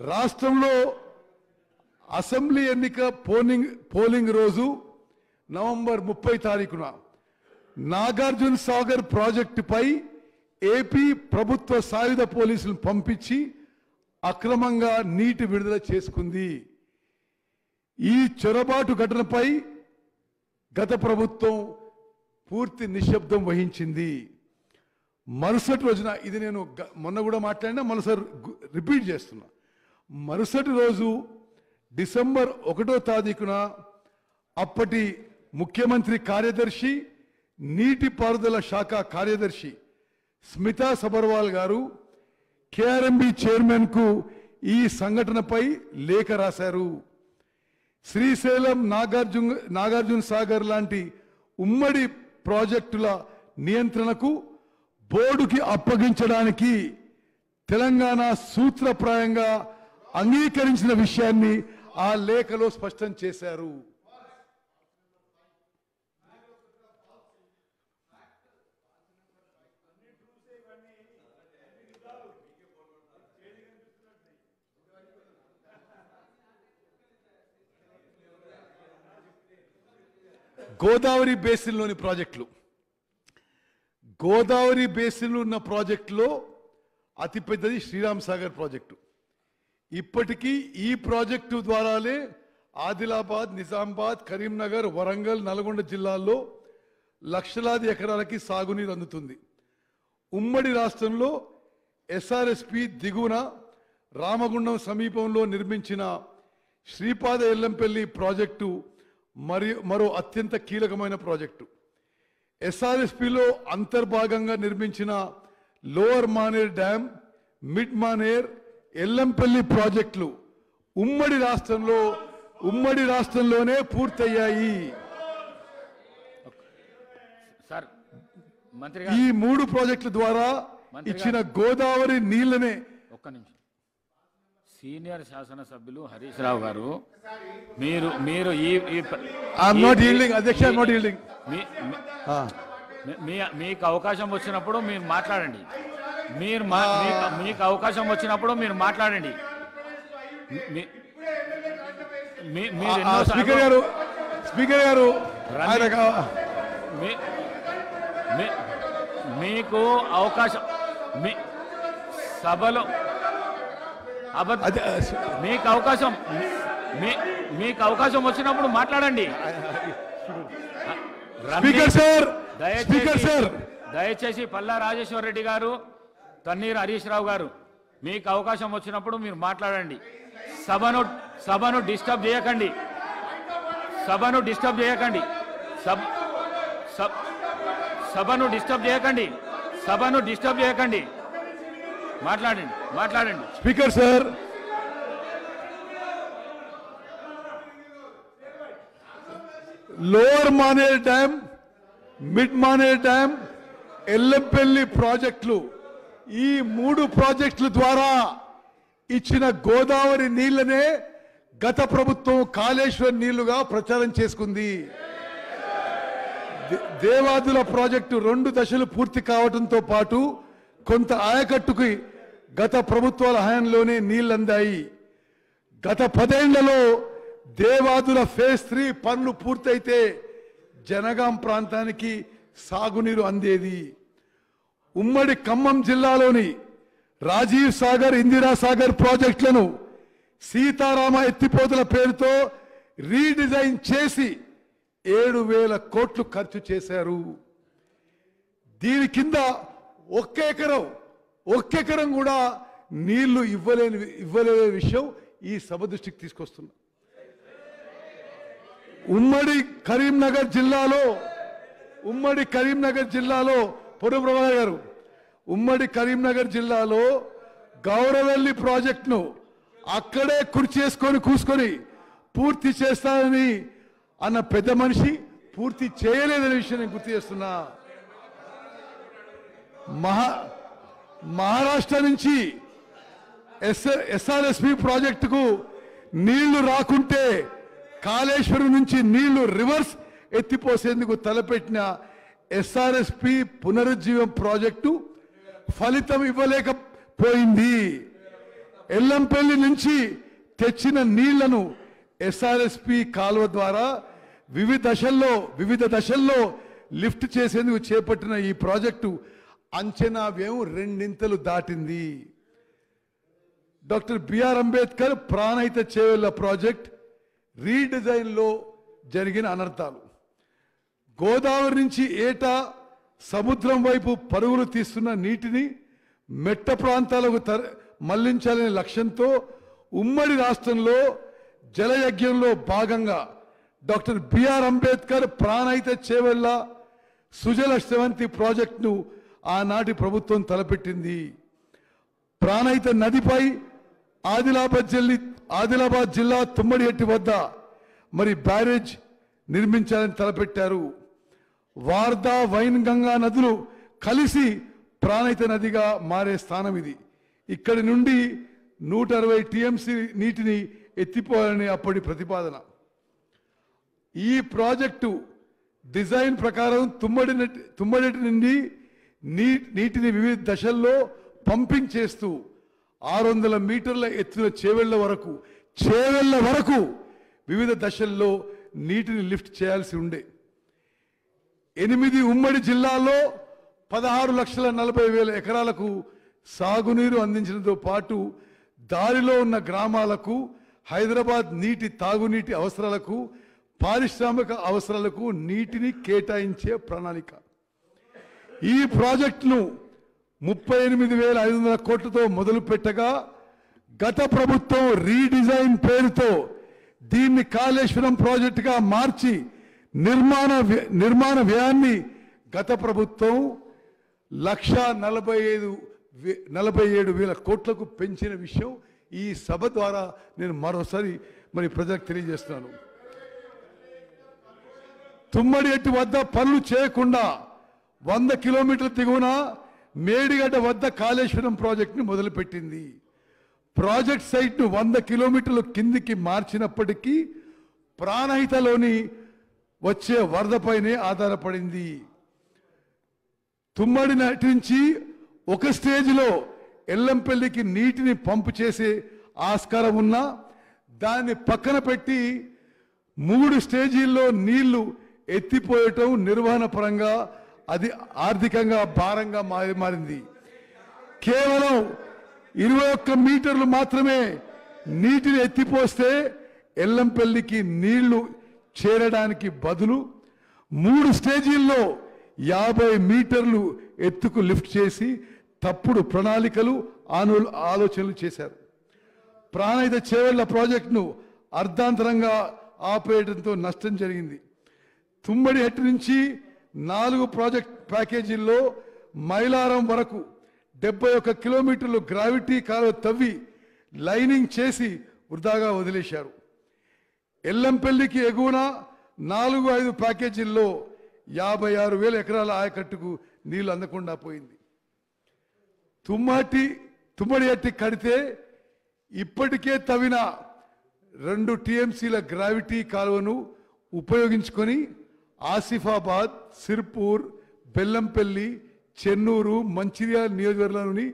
రాష్ట్రంలో అసెంబ్లీ ఎన్నిక పోలింగ్ రోజు నవంబర్ 30 తారీఖున నాగార్జున సాగర్ ప్రాజెక్టుపై ఏపీ ప్రభుత్వ సాయుధ పోలీసులను పంపించి అక్రమంగా నీటి విడుదల చేసుకుంది. ఈ చొరబాటు ఘటనపై గత ప్రభుత్వం పూర్తి నిశ్శబ్దం వహించింది. మరుసటి రోజున ఇది నేను మొన్న కూడా మాట్లాడినా మరోసారి రిపీట్ చేస్తున్నా. మరుసటి రోజు డిసెంబర్ 1వ తారీఖున అప్పటి ముఖ్యమంత్రి కార్యదర్శి నీటిపారుదల శాఖ కార్యదర్శి స్మితా సబర్వాల్ గారు కేఆర్ఎంబి చైర్మన్ కు ఈ సంఘటనపై లేఖ రాశారు. శ్రీశైలం నాగార్జున సాగర్ లాంటి ఉమ్మడి ప్రాజెక్టుల నియంత్రణకు బోర్డుకి అప్పగించడానికి తెలంగాణ సూత్రప్రాయంగా అంగీకరించిన విషయాన్ని ఆ లేఖలో స్పష్టం చేశారు. గోదావరి బేసిన్లోని ప్రాజెక్టులు గోదావరి బేసిన్లో ఉన్న ప్రాజెక్టులో అతిపెద్దది శ్రీరామ్ సాగర్ ప్రాజెక్టు. ఇప్పటికీ ఈ ప్రాజెక్టు ద్వారానే ఆదిలాబాద్, నిజామాబాద్, కరీంనగర్, వరంగల్, నల్గొండ జిల్లాల్లో లక్షలాది ఎకరాలకి సాగునీరు అందుతుంది. ఉమ్మడి రాష్ట్రంలో ఎస్ఆర్ఎస్పి దిగువన రామగుండం సమీపంలో నిర్మించిన శ్రీపాద ఎల్లంపల్లి ప్రాజెక్టు మరో అత్యంత కీలకమైన ప్రాజెక్టు. ఎస్ఆర్ఎస్పిలో అంతర్భాగంగా నిర్మించిన lower Maner dam, mid Maner, Yellampalli ప్రాజెక్టులు ఉమ్మడి రాష్ట్రంలోనే పూర్తయ్యాయి. ఈ 3 ప్రాజెక్టుల ద్వారా ఇచ్చిన గోదావరి నీళ్లనే ఒక్క నిమిషం. సీనియర్ శాసనసభ్యులు హరీష్ రావు గారు, మీరు మీకు అవకాశం వచ్చినప్పుడు మీరు మాట్లాడండి. మీకు అవకాశం వచ్చినప్పుడు మీరు మాట్లాడండి. స్పీకర్ గారు మీకు అవకాశం సభలో మీకు అవకాశం వచ్చినప్పుడు మాట్లాడండి. దయచేసి పల్లా రాజేశ్వర రెడ్డి గారు, తన్నీర్ హరీష్ రావు గారు, మీకు అవకాశం వచ్చినప్పుడు మీరు మాట్లాడండి. సభను డిస్టర్బ్ చేయకండి. సభను డిస్టర్బ్ చేయకండి. సభను డిస్టర్బ్ చేయకండి. మాట్లాడండి. Speaker sir, lower Maner dam, mid Maner dam, Yellampalli ప్రాజెక్టులు, ఈ 3 ప్రాజెక్టుల ద్వారా ఇచ్చిన గోదావరి నీళ్లనే గత ప్రభుత్వం కాళేశ్వరం నీళ్లుగా ప్రచారం చేసుకుంది. దేవాదుల ప్రాజెక్టు 2 దశలు పూర్తి కావడంతో పాటు కొంత ఆయకట్టుకి గత ప్రభుత్వాల హయాంలోనే నీళ్లందాయి. గత 10 ఏళ్లలో దేవాదుల ఫేజ్ 3 పనులు పూర్తయితే జనగాం ప్రాంతానికి సాగునీరు అందేది. ఉమ్మడి ఖమ్మం జిల్లాలోని రాజీవ్ సాగర్, ఇందిరా సాగర్ ప్రాజెక్టులను సీతారామ ఎత్తిపోతల పేరుతో రీడిజైన్ చేసి 7,000 కోట్లు ఖర్చు చేశారు. దీని కింద ఒక్క ఎకరం కూడా నీళ్లు ఇవ్వలేని విషయం ఈ సభ దృష్టికి తీసుకొస్తున్నా. ఉమ్మడి కరీంనగర్ జిల్లాలో పొడుబ్రహ్మయ్య గారు, ఉమ్మడి కరీంనగర్ జిల్లాలో గౌరవెల్లి ప్రాజెక్టును అక్కడే కూర్చొని పూర్తి చేస్తానని అన్న పెద్ద మనిషి పూర్తి చేయలేదనే విషయం నేను గుర్తు చేస్తున్నా. మహారాష్ట్ర నుంచి ఎస్ఆర్ఎస్పి ప్రాజెక్టుకు నీళ్లు రాకుంటే కాళేశ్వరం నుంచి నీళ్లు రివర్స్ ఎత్తిపోసేందుకు తలపెట్టిన ఎస్ఆర్ఎస్పి పునరుజ్జీవం ప్రాజెక్టు ఫలితం ఇవ్వలేకపోయింది. ఎల్లంపల్లి నుంచి తెచ్చిన నీళ్లను ఎస్ఆర్ఎస్పి కాలువ ద్వారా వివిధ దశల్లో లిఫ్ట్ చేసేందుకు చేపట్టిన ఈ ప్రాజెక్టు అంచనా వ్యయం 2 దాటింది. Doctor BR Ambedkar Pranahita Chevella project redesign లో జరిగిన అనర్థాలు, గోదావరి నుంచి ఏటా సముద్రం వైపు పరుగులు తీస్తున్న నీటిని మెట్ట ప్రాంతాలకు మళ్లించాలనే లక్ష్యంతో ఉమ్మడి రాష్ట్రంలో జలయజ్ఞంలో భాగంగా డాక్టర్ బిఆర్ అంబేద్కర్ ప్రాణహిత చేవెళ్ల సుజల శ్రవంతి ప్రాజెక్టును ఆనాటి ప్రభుత్వం తలపెట్టింది. ప్రాణహిత నదిపై ఆదిలాబాద్ జిల్లా తుమ్మడిహెట్టి వద్ద బ్యారేజ్ నిర్మించాలని తలపెట్టారు. వార్దా, వైన్ గంగా నదులు కలిసి ప్రాణహిత నదిగా మారే స్థానం ఇది. ఇక్కడి నుండి 160 టీఎంసీ నీటిని ఎత్తిపోవాలని అప్పటి ప్రతిపాదన. ఈ ప్రాజెక్టు డిజైన్ ప్రకారం తుమ్మడిహెట్టి నుండి నీటిని వివిధ దశల్లో పంపింగ్ చేస్తూ 600 మీటర్ల ఎత్తున చేవెళ్ల వరకు వివిధ దశల్లో నీటిని లిఫ్ట్ చేయాల్సి ఉండే. 8 ఉమ్మడి జిల్లాల్లో 16,40,000 ఎకరాలకు సాగునీరు అందించడంతో పాటు దారిలో ఉన్న గ్రామాలకు హైదరాబాద్ నీటి తాగునీటి అవసరాలకు పారిశ్రామిక అవసరాలకు నీటిని కేటాయించే ప్రణాళిక. ఈ ప్రాజెక్టును 38,500 కోట్లతో మొదలు పెట్టగా గత ప్రభుత్వం రీడిజైన్ పేరుతో దీన్ని కాళేశ్వరం ప్రాజెక్టుగా మార్చి నిర్మాణ వ్యయాన్ని గత ప్రభుత్వం 1,47,000 కోట్లకు పెంచిన విషయం ఈ సభ ద్వారా నేను మరోసారి మరి ప్రజలకు తెలియజేస్తున్నాను. తుమ్మడి ఎట్టు వద్ద పనులు చేయకుండా 100 కిలోమీటర్ల దిగువన మేడిగడ్డ వద్ద కాళేశ్వరం ప్రాజెక్టును మొదలుపెట్టింది. ప్రాజెక్ట్ సైట్ను 100 కిలోమీటర్ల కిందికి మార్చినప్పటికీ ప్రాణహితలోని వచ్చే వరదపైనే ఆధారపడింది. తుమ్మడి నుంచి ఒక స్టేజ్లో ఎల్లంపల్లికి నీటిని పంపు చేసే ఆస్కారం ఉన్నా దాన్ని పక్కన పెట్టి 3 స్టేజీల్లో నీళ్లు ఎత్తిపోయటం నిర్వహణ పరంగా అది ఆర్థికంగా భారంగా మారింది. కేవలం 21 మీటర్లు మాత్రమే నీటిని ఎత్తిపోస్తే ఎల్లంపల్లికి నీళ్లు చేరడానికి బదులు 3 స్టేజీల్లో 50 మీటర్లు ఎత్తుకు లిఫ్ట్ చేసి తప్పుడు ప్రణాళికలు ఆలోచనలు చేశారు. ప్రాణహిత చేవెళ్ల ప్రాజెక్టును అర్ధాంతరంగా ఆపేయడంతో నష్టం జరిగింది. తుమ్మడి హెట్టు నుంచి 4 ప్రాజెక్ట్ ప్యాకేజీల్లో మైలారం వరకు 71 కిలోమీటర్లు గ్రావిటీ కాలువ తవ్వి లైనింగ్ చేసి వృధాగా వదిలేశారు. ఎల్లంపల్లికి ఎగువన 4-5 ప్యాకేజీల్లో 56,000 ఎకరాల ఆయకట్టుకు నీళ్లు అందకుండా పోయింది. తుమ్మడి హెట్టి కడితే ఇప్పటికే తవ్విన 2 టీఎంసీల గ్రావిటీ కాలువను ఉపయోగించుకొని ఆసిఫాబాద్, సిర్పూర్, బెల్లంపల్లి, చెన్నూరు, మంచిర్యాల నియోజకవర్గంలోని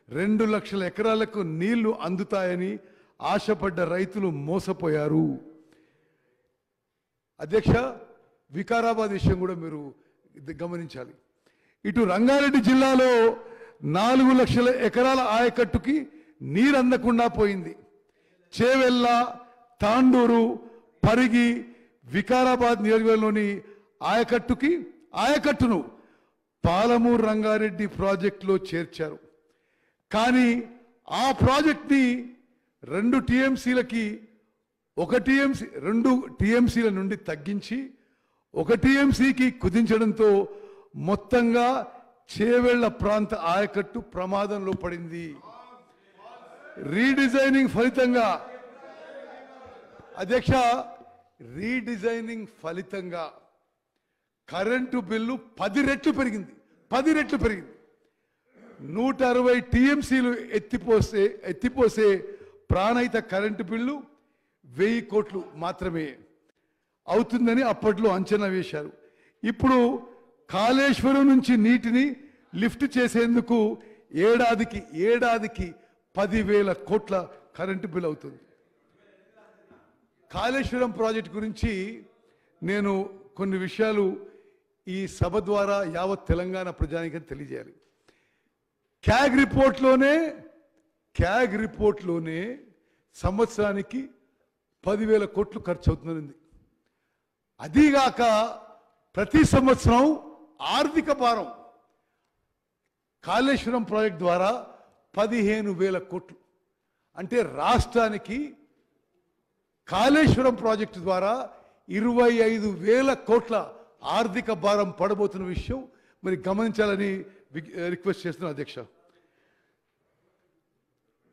2 లక్షల ఎకరాలకు నీళ్లు అందుతాయని ఆశపడ్డ రైతులు మోసపోయారు. అధ్యక్ష, వికారాబాద్ విషయం కూడా మీరు గమనించాలి. ఇటు రంగారెడ్డి జిల్లాలో 4 లక్షల ఎకరాల ఆయకట్టుకి నీరు అందకుండా పోయింది. చేవెళ్ళ, తాండూరు, పరిగి, వికారాబాద్ నియోజకవర్గంలోని ఆయకట్టును పాలమూరు రంగారెడ్డి ప్రాజెక్టులో చేర్చారు. కానీ ఆ ప్రాజెక్ట్ని 2 టీఎంసీలకి 2 టీఎంసీల నుండి తగ్గించి 1 టీఎంసీకి కుదించడంతో మొత్తంగా చేవెళ్ల ప్రాంత ఆయకట్టు ప్రమాదంలో పడింది. రీడిజైనింగ్ ఫలితంగా అధ్యక్ష, కరెంటు బిల్లు 10 రెట్లు పెరిగింది. 160 టీఎంసీలు ఎత్తిపోసే ప్రాణహిత కరెంటు బిల్లు 1000 కోట్లు మాత్రమే అవుతుందని అప్పట్లో అంచనా వేశారు. ఇప్పుడు కాళేశ్వరం నుంచి నీటిని లిఫ్ట్ చేసేందుకు ఏడాదికి 10,000 కోట్ల కరెంటు బిల్ అవుతుంది. కాళేశ్వరం ప్రాజెక్టు గురించి నేను కొన్ని విషయాలు ఈ సభ ద్వారా యావత్ తెలంగాణ ప్రజానికి తెలియజేయాలి. క్యాగ్ రిపోర్ట్లోనే సంవత్సరానికి 10,000 కోట్లు ఖర్చు అవుతుంది. అదీగాక ప్రతి సంవత్సరం ఆర్థిక భారం కాళేశ్వరం ప్రాజెక్ట్ ద్వారా 15,000 కోట్లు. అంటే రాష్ట్రానికి కాళేశ్వరం ప్రాజెక్టు ద్వారా 25,000 కోట్ల ఆర్థిక భారం పడబోతున్న విషయం మరి గమనించాలని రిక్వెస్ట్ చేస్తున్నాను అధ్యక్ష.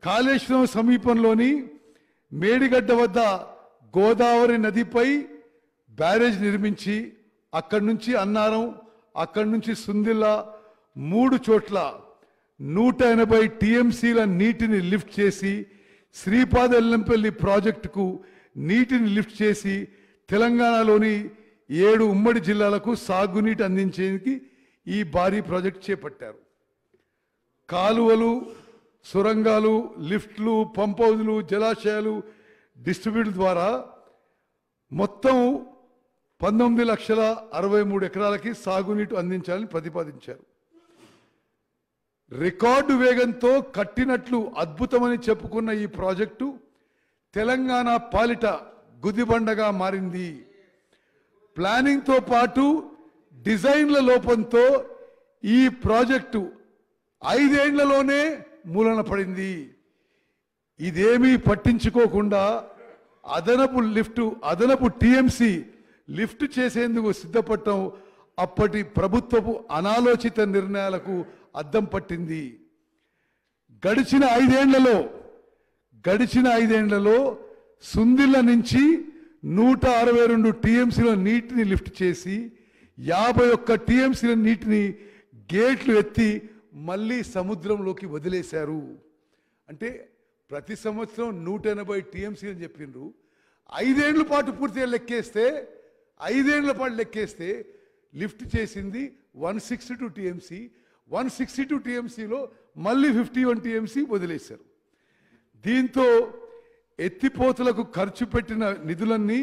కాళేశ్వరం సమీపంలోని మేడిగడ్డ వద్ద గోదావరి నదిపై బ్యారేజ్ నిర్మించి అక్కడి నుంచి అన్నారం, అక్కడి నుంచి సుందిల్లా 3 చోట్ల 180 టీఎంసీల నీటిని లిఫ్ట్ చేసి శ్రీపాద ఎల్లంపల్లి ప్రాజెక్టుకు నీటిని లిఫ్ట్ చేసి తెలంగాణలోని 7 ఉమ్మడి జిల్లాలకు సాగునీటి అందించేందుకు ఈ భారీ ప్రాజెక్టు చేపట్టారు. కాలువలు, సొరంగాలు, లిఫ్ట్లు, పంప్ హౌజులు, జలాశయాలు, డిస్ట్రిబ్యూటర్ ద్వారా మొత్తం 19,63,000 ఎకరాలకి సాగునీటి అందించాలని ప్రతిపాదించారు. రికార్డు వేగంతో కట్టినట్లు అద్భుతమని చెప్పుకున్న ఈ ప్రాజెక్టు తెలంగాణ పాలిట గుదిబండగా మారింది. ప్లానింగ్తో పాటు డిజైన్ల లోపంతో ఈ ప్రాజెక్టు 5 ఏళ్లలోనే మూలన పడింది. ఇదేమీ పట్టించుకోకుండా అదనపు టీఎంసీ లిఫ్ట్ చేసేందుకు సిద్ధపడటం అప్పటి ప్రభుత్వపు అనాలోచిత నిర్ణయాలకు అద్దం పట్టింది. గడిచిన ఐదేళ్లలో సుందిళ్ళ నుంచి 162 టీఎంసీల నీటిని లిఫ్ట్ చేసి 51 టీఎంసీల నీటిని గేట్లు ఎత్తి మళ్ళీ సముద్రంలోకి వదిలేశారు. అంటే ప్రతి సంవత్సరం 180 టీఎంసీ అని చెప్పిండ్రు. 5 ఏళ్ల పాటు పూర్తిగా లెక్కేస్తే 5 ఏళ్ల పాటు లెక్కేస్తే లిఫ్ట్ చేసింది 162 టీఎంసీ. 162 టీఎంసీలో మళ్ళీ 51 టీఎంసీ వదిలేశారు. దీంతో ఎత్తిపోతలకు ఖర్చు పెట్టిన నిధులన్నీ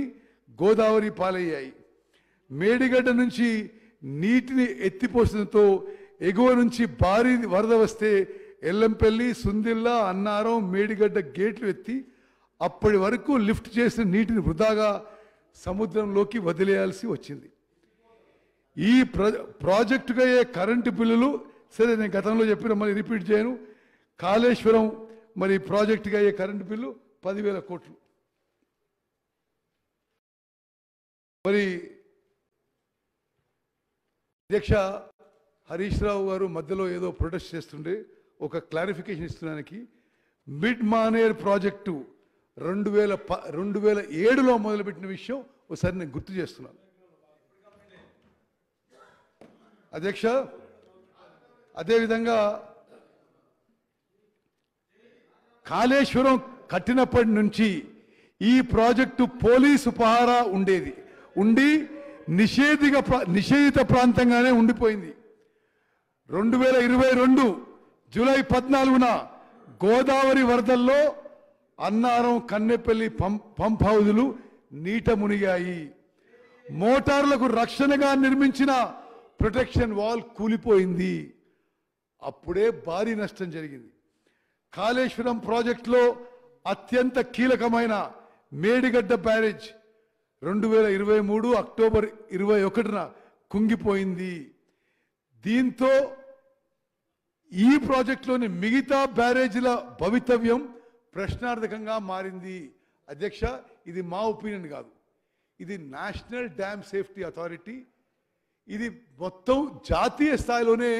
గోదావరి పాలయ్యాయి. మేడిగడ్డ నుంచి నీటిని ఎత్తిపోసడంతో ఎగువ నుంచి భారీ వరద వస్తే ఎల్లంపల్లి, సుందిళ్ళ, అన్నారం, మేడిగడ్డ గేట్లు ఎత్తి అప్పటి వరకు లిఫ్ట్ చేసిన నీటిని వృధాగా సముద్రంలోకి వదిలేయాల్సి వచ్చింది. ఈ ప్రాజెక్టుగా అయ్యే కరెంటు బిల్లులు, సరే నేను గతంలో చెప్పిన మళ్ళీ రిపీట్ చేయను, కాళేశ్వరం మరి ప్రాజెక్టుగా అయ్యే కరెంటు బిల్లు 10,000 కోట్లు. మరి అధ్యక్ష హరీష్ రావు గారు మధ్యలో ఏదో ప్రొటెస్ట్ చేస్తుండే ఒక క్లారిఫికేషన్ ఇస్తున్నానికి, మిడ్ మానేర్ ప్రాజెక్టు 2007లో మొదలుపెట్టిన విషయం ఒకసారి నేను గుర్తు చేస్తున్నాను. అధ్యక్ష, అదేవిధంగా కాళేశ్వరం కట్టినప్పటి నుంచి ఈ ప్రాజెక్టు పోలీసు పహారా ఉండి నిషేధిత ప్రాంతంగానే ఉండిపోయింది. 2022 జూలై 14న గోదావరి వరదల్లో అన్నారం, కన్నెపల్లి పంప్ హౌజులు నీట మునిగాయి. మోటార్లకు రక్షణగా నిర్మించిన ప్రొటెక్షన్ వాల్ కూలిపోయింది. అప్పుడే భారీ నష్టం జరిగింది. కాళేశ్వరం ప్రాజెక్టులో అత్యంత కీలకమైన మేడిగడ్డ బ్యారేజ్ 2023 అక్టోబర్ 21న కుంగిపోయింది. దీంతో ఈ ప్రాజెక్టులోని మిగతా బ్యారేజీల భవితవ్యం ప్రశ్నార్థకంగా మారింది. అధ్యక్ష, ఇది మా ఒపీనియన్ కాదు, ఇది నేషనల్ డ్యామ్ సేఫ్టీ అథారిటీ, ఇది మొత్తం జాతీయ స్థాయిలోనే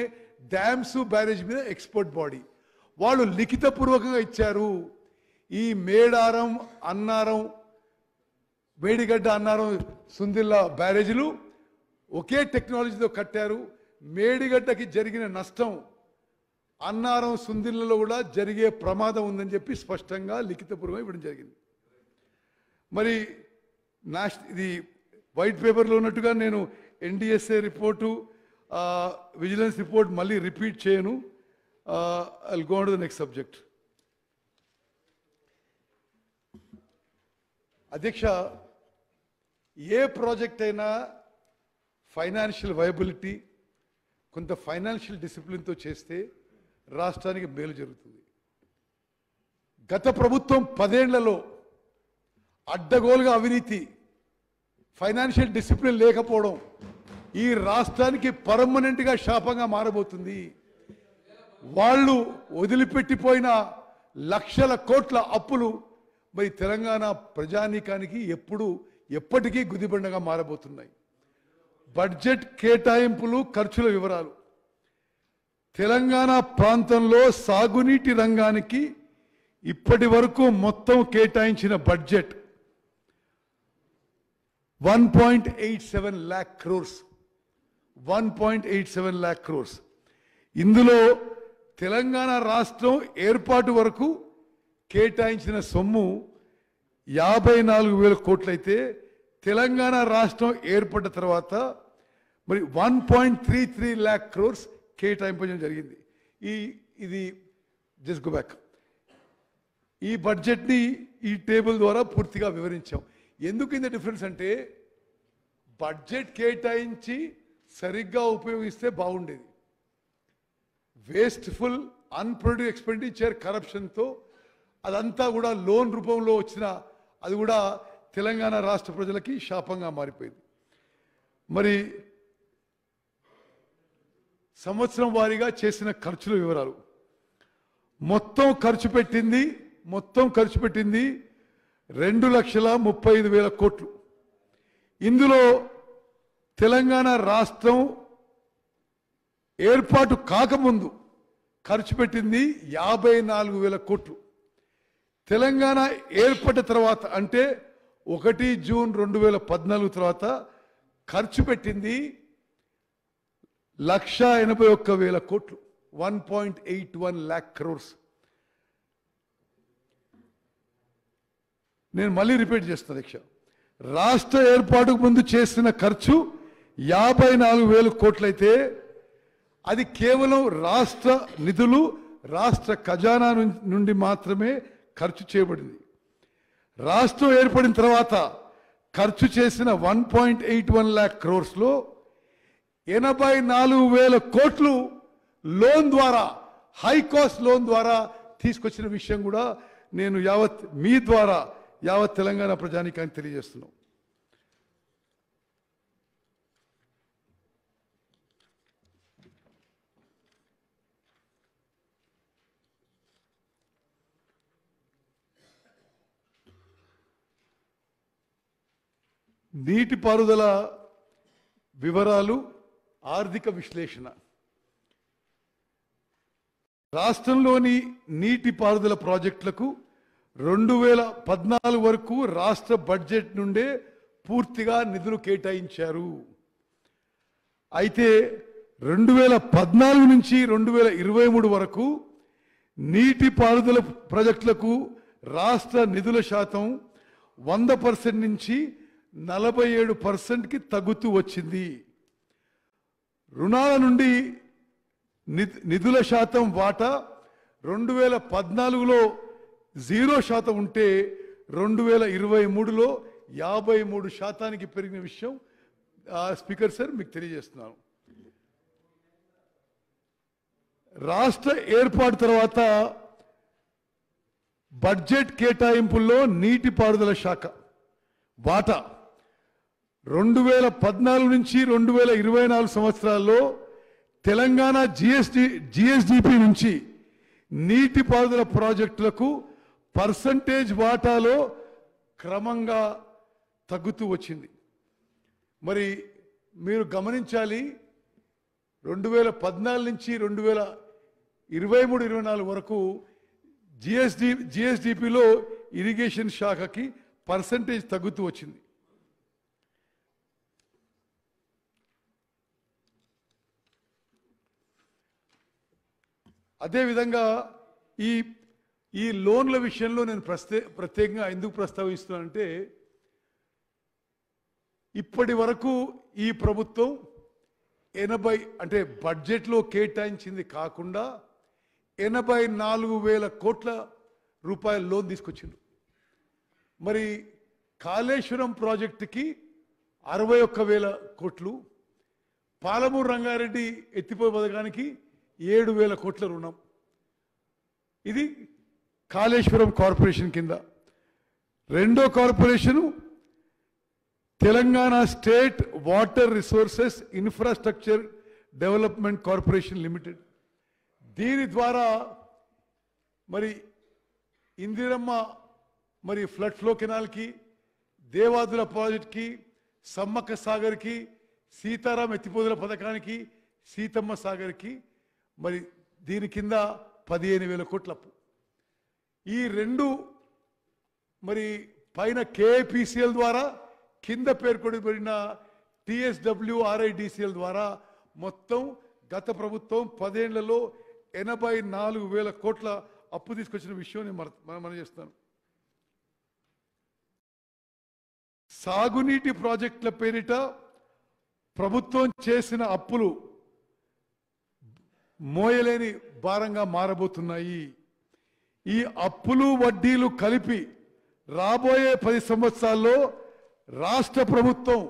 డ్యామ్స్ బ్యారేజ్ మీద ఎక్స్పర్ట్ బాడీ, వాళ్ళు లిఖితపూర్వకంగా ఇచ్చారు. ఈ మేడారం, అన్నారం, మేడిగడ్డ, అన్నారం, సుందిళ్ళ బ్యారేజీలు ఒకే టెక్నాలజీతో కట్టారు. మేడిగడ్డకి జరిగిన నష్టం అన్నారం, సుందిళ్ళలో కూడా జరిగే ప్రమాదం ఉందని చెప్పి స్పష్టంగా లిఖితపూర్వకంగా ఇవ్వడం జరిగింది. మరి ఇది వైట్ పేపర్లో ఉన్నట్టుగా నేను ఎన్డిఎస్ఏ రిపోర్టు, విజిలెన్స్ రిపోర్ట్ మళ్ళీ రిపీట్ చేయను. I will go on to the next subject. అధ్యక్ష, ఏ ప్రాజెక్ట్ అయినా ఫైనాన్షియల్ వైబిలిటీ, కొంత ఫైనాన్షియల్ డిసిప్లిన్తో చేస్తే రాష్ట్రానికి మేలు జరుగుతుంది. గత ప్రభుత్వం 10 ఏళ్లలో అడ్డగోలుగా అవినీతి, ఫైనాన్షియల్ డిసిప్లిన్ లేకపోవడం ఈ రాష్ట్రానికి పర్మనెంట్గా శాపంగా మారబోతుంది. వాళ్ళు వదిలిపెట్టిపోయిన లక్షల కోట్ల అప్పులు మరి తెలంగాణ ప్రజానీకానికి ఎప్పటికీ గుదిబండగా మారబోతున్నాయి. బడ్జెట్ కేటాయింపులు, ఖర్చుల వివరాలు. తెలంగాణ ప్రాంతంలో సాగునీటి రంగానికి ఇప్పటి వరకు మొత్తం కేటాయించిన budget 1.87 lakh crores. 1.87 lakh crores. ఇందులో తెలంగాణ రాష్ట్రం ఏర్పాటు వరకు కేటాయించిన సొమ్ము 54,000 కోట్లయితే తెలంగాణ రాష్ట్రం ఏర్పడిన తర్వాత మరి 1.33 lakh crores కేటాయింపడం జరిగింది. ఇది జస్ట్ గో బ్యాక్. ఈ బడ్జెట్ని ఈ టేబుల్ ద్వారా పూర్తిగా వివరించాం. ఎందుకు ఇంత డిఫరెన్స్ అంటే, బడ్జెట్ కేటాయించి సరిగ్గా ఉపయోగిస్తే బాగుండేది. వేస్ట్ఫుల్, అన్ప్రొడక్టివ్ ఎక్స్పెండిచర్, కరప్షన్తో అదంతా కూడా లోన్ రూపంలో వచ్చిన అది కూడా తెలంగాణ రాష్ట్ర ప్రజలకి శాపంగా మారిపోయింది. మరి సంవత్సరం వారీగా చేసిన ఖర్చుల వివరాలు మొత్తం ఖర్చు పెట్టింది 2,35,000 కోట్లు. ఇందులో తెలంగాణ రాష్ట్రం ఏర్పాటు కాకముందు ఖర్చు పెట్టింది 54,000 కోట్లు. తెలంగాణ ఏర్పడిన తర్వాత అంటే 1 జూన్ 2014 తర్వాత ఖర్చు పెట్టింది 1,81,000 కోట్లు, 1.81 lakh crores. నేను మళ్ళీ రిపీట్ చేస్తాను అధ్యక్ష. రాష్ట్ర ఏర్పాటుకు ముందు చేసిన ఖర్చు 54,000 కోట్లయితే అది కేవలం రాష్ట్ర నిధులు, రాష్ట్ర ఖజానా నుండి మాత్రమే ఖర్చు చేయబడింది. రాష్ట్రం ఏర్పడిన తర్వాత ఖర్చు చేసిన 1.81 lakh crores లో 84,000 కోట్లు లోన్ ద్వారా, హై కాస్ట్ లోన్ ద్వారా తీసుకొచ్చిన విషయం కూడా నేను మీ ద్వారా యావత్ తెలంగాణ ప్రజానీకానికి తెలియజేస్తున్నాం. నీటిపారుదల వివరాలు, ఆర్థిక విశ్లేషణ. రాష్ట్రంలోని నీటిపారుదల ప్రాజెక్టులకు 2014 వరకు రాష్ట్ర బడ్జెట్ నుండే పూర్తిగా నిధులు కేటాయించారు. అయితే 2014 నుంచి 2023 వరకు నీటిపారుదల ప్రాజెక్టులకు రాష్ట్ర నిధుల శాతం 100% నుంచి 47%కి తగ్గుతూ వచ్చింది. రుణాల నుండి నిధుల శాతం వాటా 2014లో 0% ఉంటే 2023లో 53% పెరిగిన విషయం స్పీకర్ సార్ మీకు తెలియజేస్తున్నాను. రాష్ట్ర ఏర్పాటు తర్వాత బడ్జెట్ కేటాయింపుల్లో నీటిపారుదల శాఖ వాటా 2014 నుంచి 2024 సంవత్సరాల్లో తెలంగాణ జిఎస్డిపి నుంచి నీటిపారుదల ప్రాజెక్టులకు పర్సంటేజ్ వాటాలో క్రమంగా తగ్గుతూ వచ్చింది. మరి మీరు గమనించాలి, 2014 నుంచి 2023-24 వరకు జిఎస్డిపిలో ఇరిగేషన్ శాఖకి పర్సంటేజ్ తగ్గుతూ వచ్చింది. అదేవిధంగా ఈ లోన్ల విషయంలో నేను ప్రత్యేకంగా ఎందుకు ప్రస్తావిస్తున్నానంటే, ఇప్పటి వరకు ఈ ప్రభుత్వం 80 అంటే బడ్జెట్లో కేటాయించింది కాకుండా 84,000 కోట్ల రూపాయల లోన్ తీసుకొచ్చింది. మరి కాళేశ్వరం ప్రాజెక్టుకి 61,000 కోట్లు, పాలమూరు రంగారెడ్డి ఎత్తిపోయి పథకానికి 7,000 కోట్ల రుణం. ఇది కాళేశ్వరం కార్పొరేషన్ కింద. రెండో corporation Telangana state water resources infrastructure development corporation limited. దీని ద్వారా మరి ఇందిరమ్మ మరి ఫ్లడ్ ఫ్లో కెనాల్కి, దేవాదుల ప్రాజెక్ట్కి, సమ్మక్క సాగర్కి, సీతారాం ఎత్తిపోదుల పథకానికి, సీతమ్మ సాగర్కి మరి దీని కింద 15,000 కోట్ల అప్పు. ఈ రెండు మరి పైన కేపీసీఎల్ ద్వారా, కింద పేర్కొనబడిన TSWRIDCL ద్వారా మొత్తం గత ప్రభుత్వం 10 ఏళ్లలో 84,000 కోట్ల అప్పు తీసుకొచ్చిన విషయం నేను మనం చేస్తాను. సాగునీటి ప్రాజెక్టుల పేరిట ప్రభుత్వం చేసిన అప్పులు మోయలేని భారంగా మారబోతున్నాయి. ఈ అప్పులు వడ్డీలు కలిపి రాబోయే 10 సంవత్సరాల్లో రాష్ట్ర ప్రభుత్వం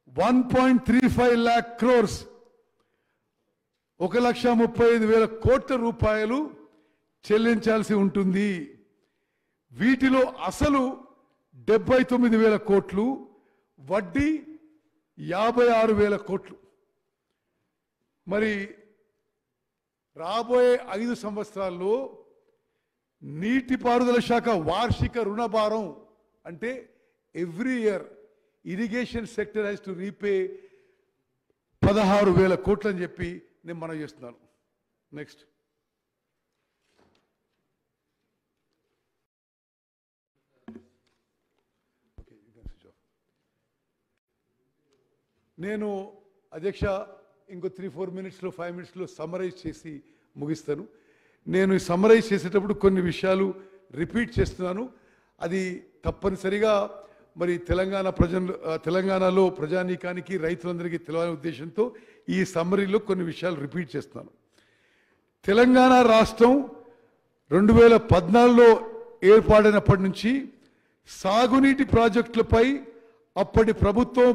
1.35 lakh crores 1,35,000 కోట్ల రూపాయలు చెల్లించాల్సి ఉంటుంది. వీటిలో అసలు 79,000 కోట్లు, వడ్డీ 56,000 కోట్లు. మరి రాబోయే 5 సంవత్సరాల్లో నీటిపారుదల శాఖ వార్షిక రుణభారం అంటే every year irrigation sector has to repay 16,000 కోట్లు అని చెప్పి నేను మనం చేస్తున్నాను. నెక్స్ట్ నేను అధ్యక్ష ఇంకో 3-4 మినిట్స్లో 5 మినిట్స్లో సమ్మరైజ్ చేసి ముగిస్తాను. నేను సమ్మరైజ్ చేసేటప్పుడు కొన్ని విషయాలు రిపీట్ చేస్తున్నాను. అది తప్పనిసరిగా మరి తెలంగాణలో ప్రజానీకానికి రైతులందరికీ తెలియాలనే ఉద్దేశంతో ఈ సమ్మరీలో కొన్ని విషయాలు రిపీట్ చేస్తున్నాను. తెలంగాణ రాష్ట్రం 2014లో ఏర్పాటైనప్పటి నుంచి సాగునీటి ప్రాజెక్టులపై అప్పటి ప్రభుత్వం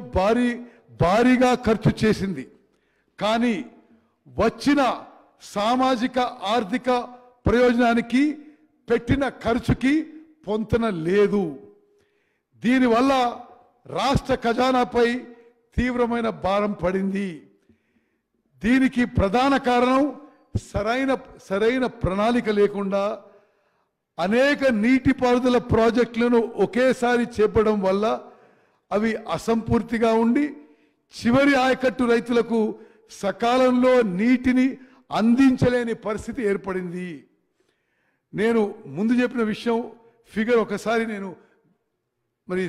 భారీగా ఖర్చు చేసింది. కానీ వచ్చిన సామాజిక ఆర్థిక ప్రయోజనానికి పెట్టిన ఖర్చుకి పొంతన లేదు. దీనివల్ల రాష్ట్ర ఖజానాపై తీవ్రమైన భారం పడింది. దీనికి ప్రధాన కారణం సరైన ప్రణాళిక లేకుండా అనేక నీటిపారుదల ప్రాజెక్టులను ఒకేసారి చేపడం వల్ల అవి అసంపూర్తిగా ఉండి చివరి ఆయకట్టు రైతులకు సకాలంలో నీటిని అందించలేని పరిస్థితి ఏర్పడింది. నేను ముందు చెప్పిన విషయం ఫిగర్ ఒకసారి నేను మరి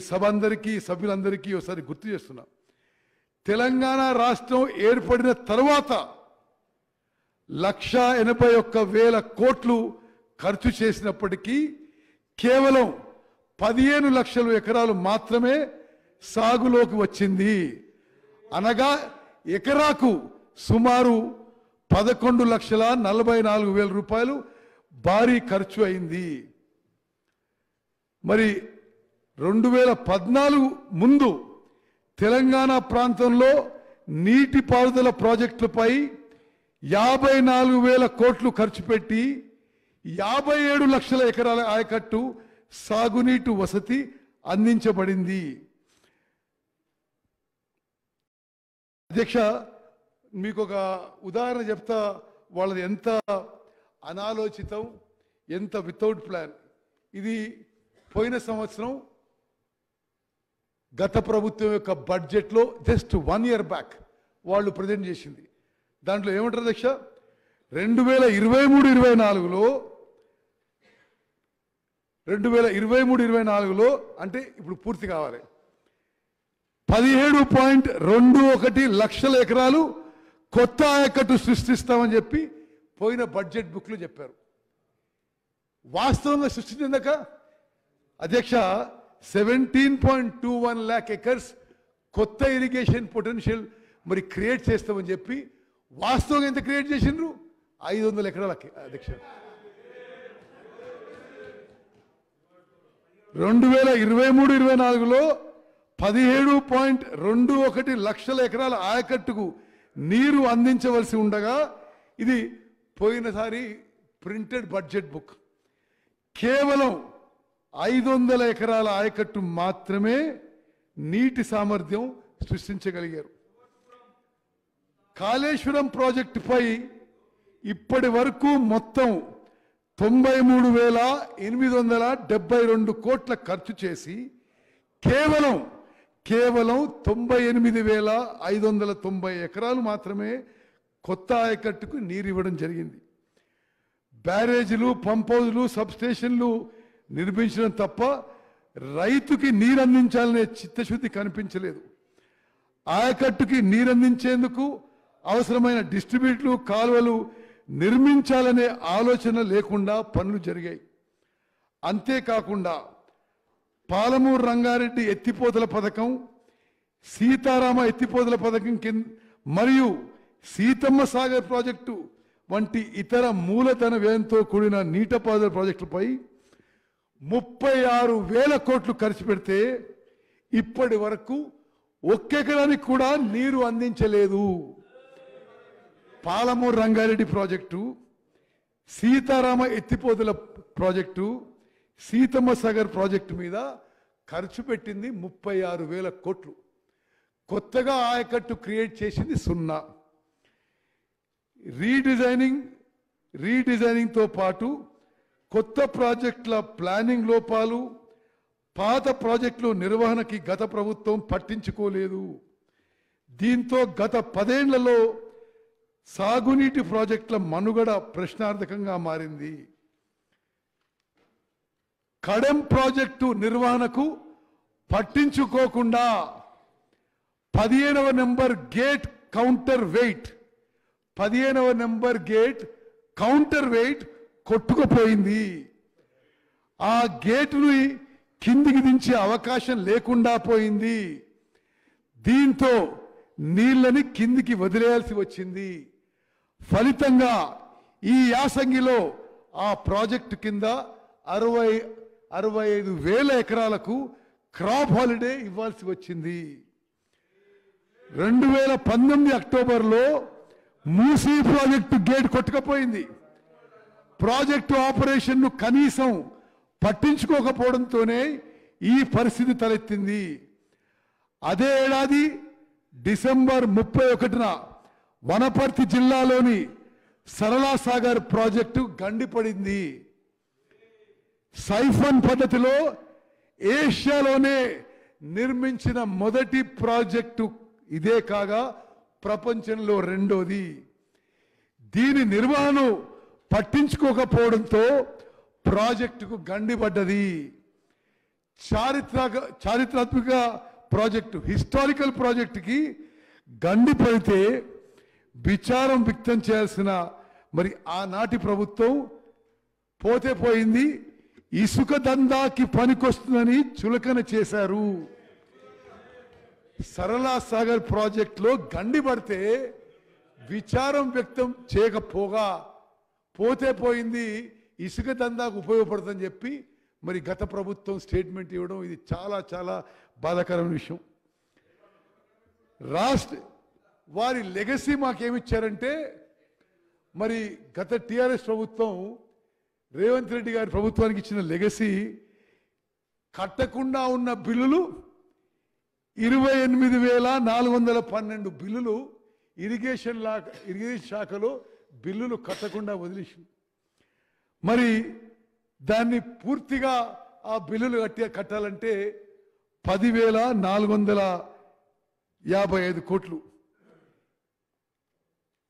సభ్యులందరికీ ఒకసారి గుర్తు చేస్తున్నా. తెలంగాణ రాష్ట్రం ఏర్పడిన తర్వాత 181,000 కోట్లు ఖర్చు చేసినప్పటికీ కేవలం 15 లక్షల ఎకరాలు మాత్రమే సాగులోకి వచ్చింది. అనగా ఎకరాకు సుమారు 11,44,000 రూపాయలు భారీ ఖర్చు అయింది. మరి 2014 ముందు తెలంగాణ ప్రాంతంలో నీటిపారుదల ప్రాజెక్టులపై 54,000 కోట్లు ఖర్చు పెట్టి 57 లక్షల ఎకరాల ఆయకట్టు సాగునీటి వసతి అందించబడింది. అధ్యక్ష, మీకు ఒక ఉదాహరణ చెప్తా. వాళ్ళది ఎంత అనాలోచితం, ఎంత వితౌట్ ప్లాన్. ఇది పోయిన సంవత్సరం గత ప్రభుత్వం యొక్క బడ్జెట్లో జస్ట్ 1 year బ్యాక్ వాళ్ళు ప్రజెంట్ చేసింది. దాంట్లో ఏమంటారు అధ్యక్ష, 2023-24లో అంటే ఇప్పుడు పూర్తి కావాలి 17.21 లక్షల ఎకరాలు కొత్త ఆయకట్టు సృష్టిస్తామని చెప్పి పోయిన బడ్జెట్ బుక్లో చెప్పారు. వాస్తవంగా సృష్టించిందాక అధ్యక్ష 17.21 lakh acres కొత్త ఇరిగేషన్ పొటెన్షియల్ మరి క్రియేట్ చేస్తామని చెప్పి వాస్తవంగా ఎంత క్రియేట్ చేసిండ్రు? 500 ఎకరాలకి అధ్యక్ష. 2023-24లో 17.21 లక్షల ఎకరాల ఆయకట్టుకు నీరు అందించవలసి ఉండగా ఇది పోయినసారి ప్రింటెడ్ బడ్జెట్ బుక్. కేవలం 500 ఎకరాల ఆయకట్టు మాత్రమే నీటి సామర్థ్యం సృష్టించగలిగారు. కాళేశ్వరం ప్రాజెక్టుపై ఇప్పటి వరకు మొత్తం 93,872 కోట్ల ఖర్చు చేసి కేవలం 98,590 ఎకరాలు మాత్రమే కొత్త ఆయకట్టుకు నీరు ఇవ్వడం జరిగింది. బ్యారేజీలు, పంప్ హౌజులు, సబ్ స్టేషన్లు నిర్మించడం తప్ప రైతుకి నీరు అందించాలనే చిత్తశుద్ధి కనిపించలేదు. ఆయకట్టుకి నీరు అందించేందుకు అవసరమైన డిస్ట్రిబ్యూటర్లు, కాలువలు నిర్మించాలనే ఆలోచన లేకుండా పనులు జరిగాయి. అంతేకాకుండా పాలమూరు రంగారెడ్డి ఎత్తిపోతల పథకం, సీతారామ ఎత్తిపోతల పథకం కింద మరియు సీతమ్మ సాగర్ ప్రాజెక్టు వంటి ఇతర మూలధన వ్యయంతో కూడిన నీటిపారుదల ప్రాజెక్టులపై 36,000 కోట్లు ఖర్చు పెడితే ఇప్పటి వరకు ఒక్కెకరానికి కూడా నీరు అందించలేదు. పాలమూరు రంగారెడ్డి ప్రాజెక్టు, సీతారామ ఎత్తిపోతల ప్రాజెక్టు, సీతమ్మ సాగర్ ప్రాజెక్టు మీద ఖర్చు పెట్టింది 36,000 కోట్లు. కొత్తగా ఆయకట్టు క్రియేట్ చేసింది 0. రీడిజైనింగ్తో పాటు కొత్త ప్రాజెక్టుల ప్లానింగ్ లోపాలు, పాత ప్రాజెక్టులు నిర్వహణకి గత ప్రభుత్వం పట్టించుకోలేదు. దీంతో గత 10 ఏళ్లలో సాగునీటి ప్రాజెక్టుల మనుగడ ప్రశ్నార్థకంగా మారింది. కడెం ప్రాజెక్టు నిర్వహణకు పట్టించుకోకుండా 15వ నెంబర్ గేట్ కౌంటర్ వెయిట్ కొట్టుకుపోయింది. ఆ గేటుని కిందికి దించే అవకాశం లేకుండా పోయింది. దీంతో నీళ్లని కిందికి వదిలేయాల్సి వచ్చింది. ఫలితంగా ఈ యాసంగిలో ఆ ప్రాజెక్టు కింద 65,000 ఎకరాలకు క్రాప్ హాలిడే ఇవ్వాల్సి వచ్చింది. 2019 అక్టోబర్లో మూసీ ప్రాజెక్టు గేట్ కొట్టుకుపోయింది. ప్రాజెక్టు ఆపరేషన్ను కనీసం పట్టించుకోకపోవడంతోనే ఈ పరిస్థితి తలెత్తింది. అదే ఏడాది డిసెంబర్ 31న వనపర్తి జిల్లాలోని సరళా సాగర్ ప్రాజెక్టు గండిపడింది. సైఫన్ పద్ధతిలో ఏషియాలోనే నిర్మించిన మొదటి ప్రాజెక్టు ఇదే కాగా ప్రపంచంలో రెండోది. దీని నిర్వహణ పట్టించుకోకపోవడంతో ప్రాజెక్టుకు గండిపడ్డది. చారిత్రాత్మక ప్రాజెక్టు, హిస్టారికల్ ప్రాజెక్టుకి గండిపడితే విచారం వ్యక్తం చేయాల్సిన మరి ఆనాటి ప్రభుత్వం పోతే పోయింది, ఇసుక దందాకి పనికొస్తుందని చులకన చేశారు. సరళా సాగర్ ప్రాజెక్టులో గండిపడితే విచారం వ్యక్తం చేయకపోగా పోతే పోయింది, ఇసుక దందాకు ఉపయోగపడుతుందని చెప్పి మరి గత ప్రభుత్వం స్టేట్మెంట్ ఇవ్వడం ఇది చాలా చాలా బాధాకరమైన విషయం. వారి లెగసీ మాకేమిచ్చారంటే, మరి గత టిఆర్ఎస్ ప్రభుత్వం రేవంత్ రెడ్డి గారి ప్రభుత్వానికి ఇచ్చిన లెగసీ కట్టకుండా ఉన్న బిల్లులు 28,412 బిల్లులు ఇరిగేషన్ శాఖలో బిల్లులు కట్టకుండా వదిలేసింది. మరి దాన్ని పూర్తిగా ఆ బిల్లులు కట్టాలంటే 10,455 కోట్లు.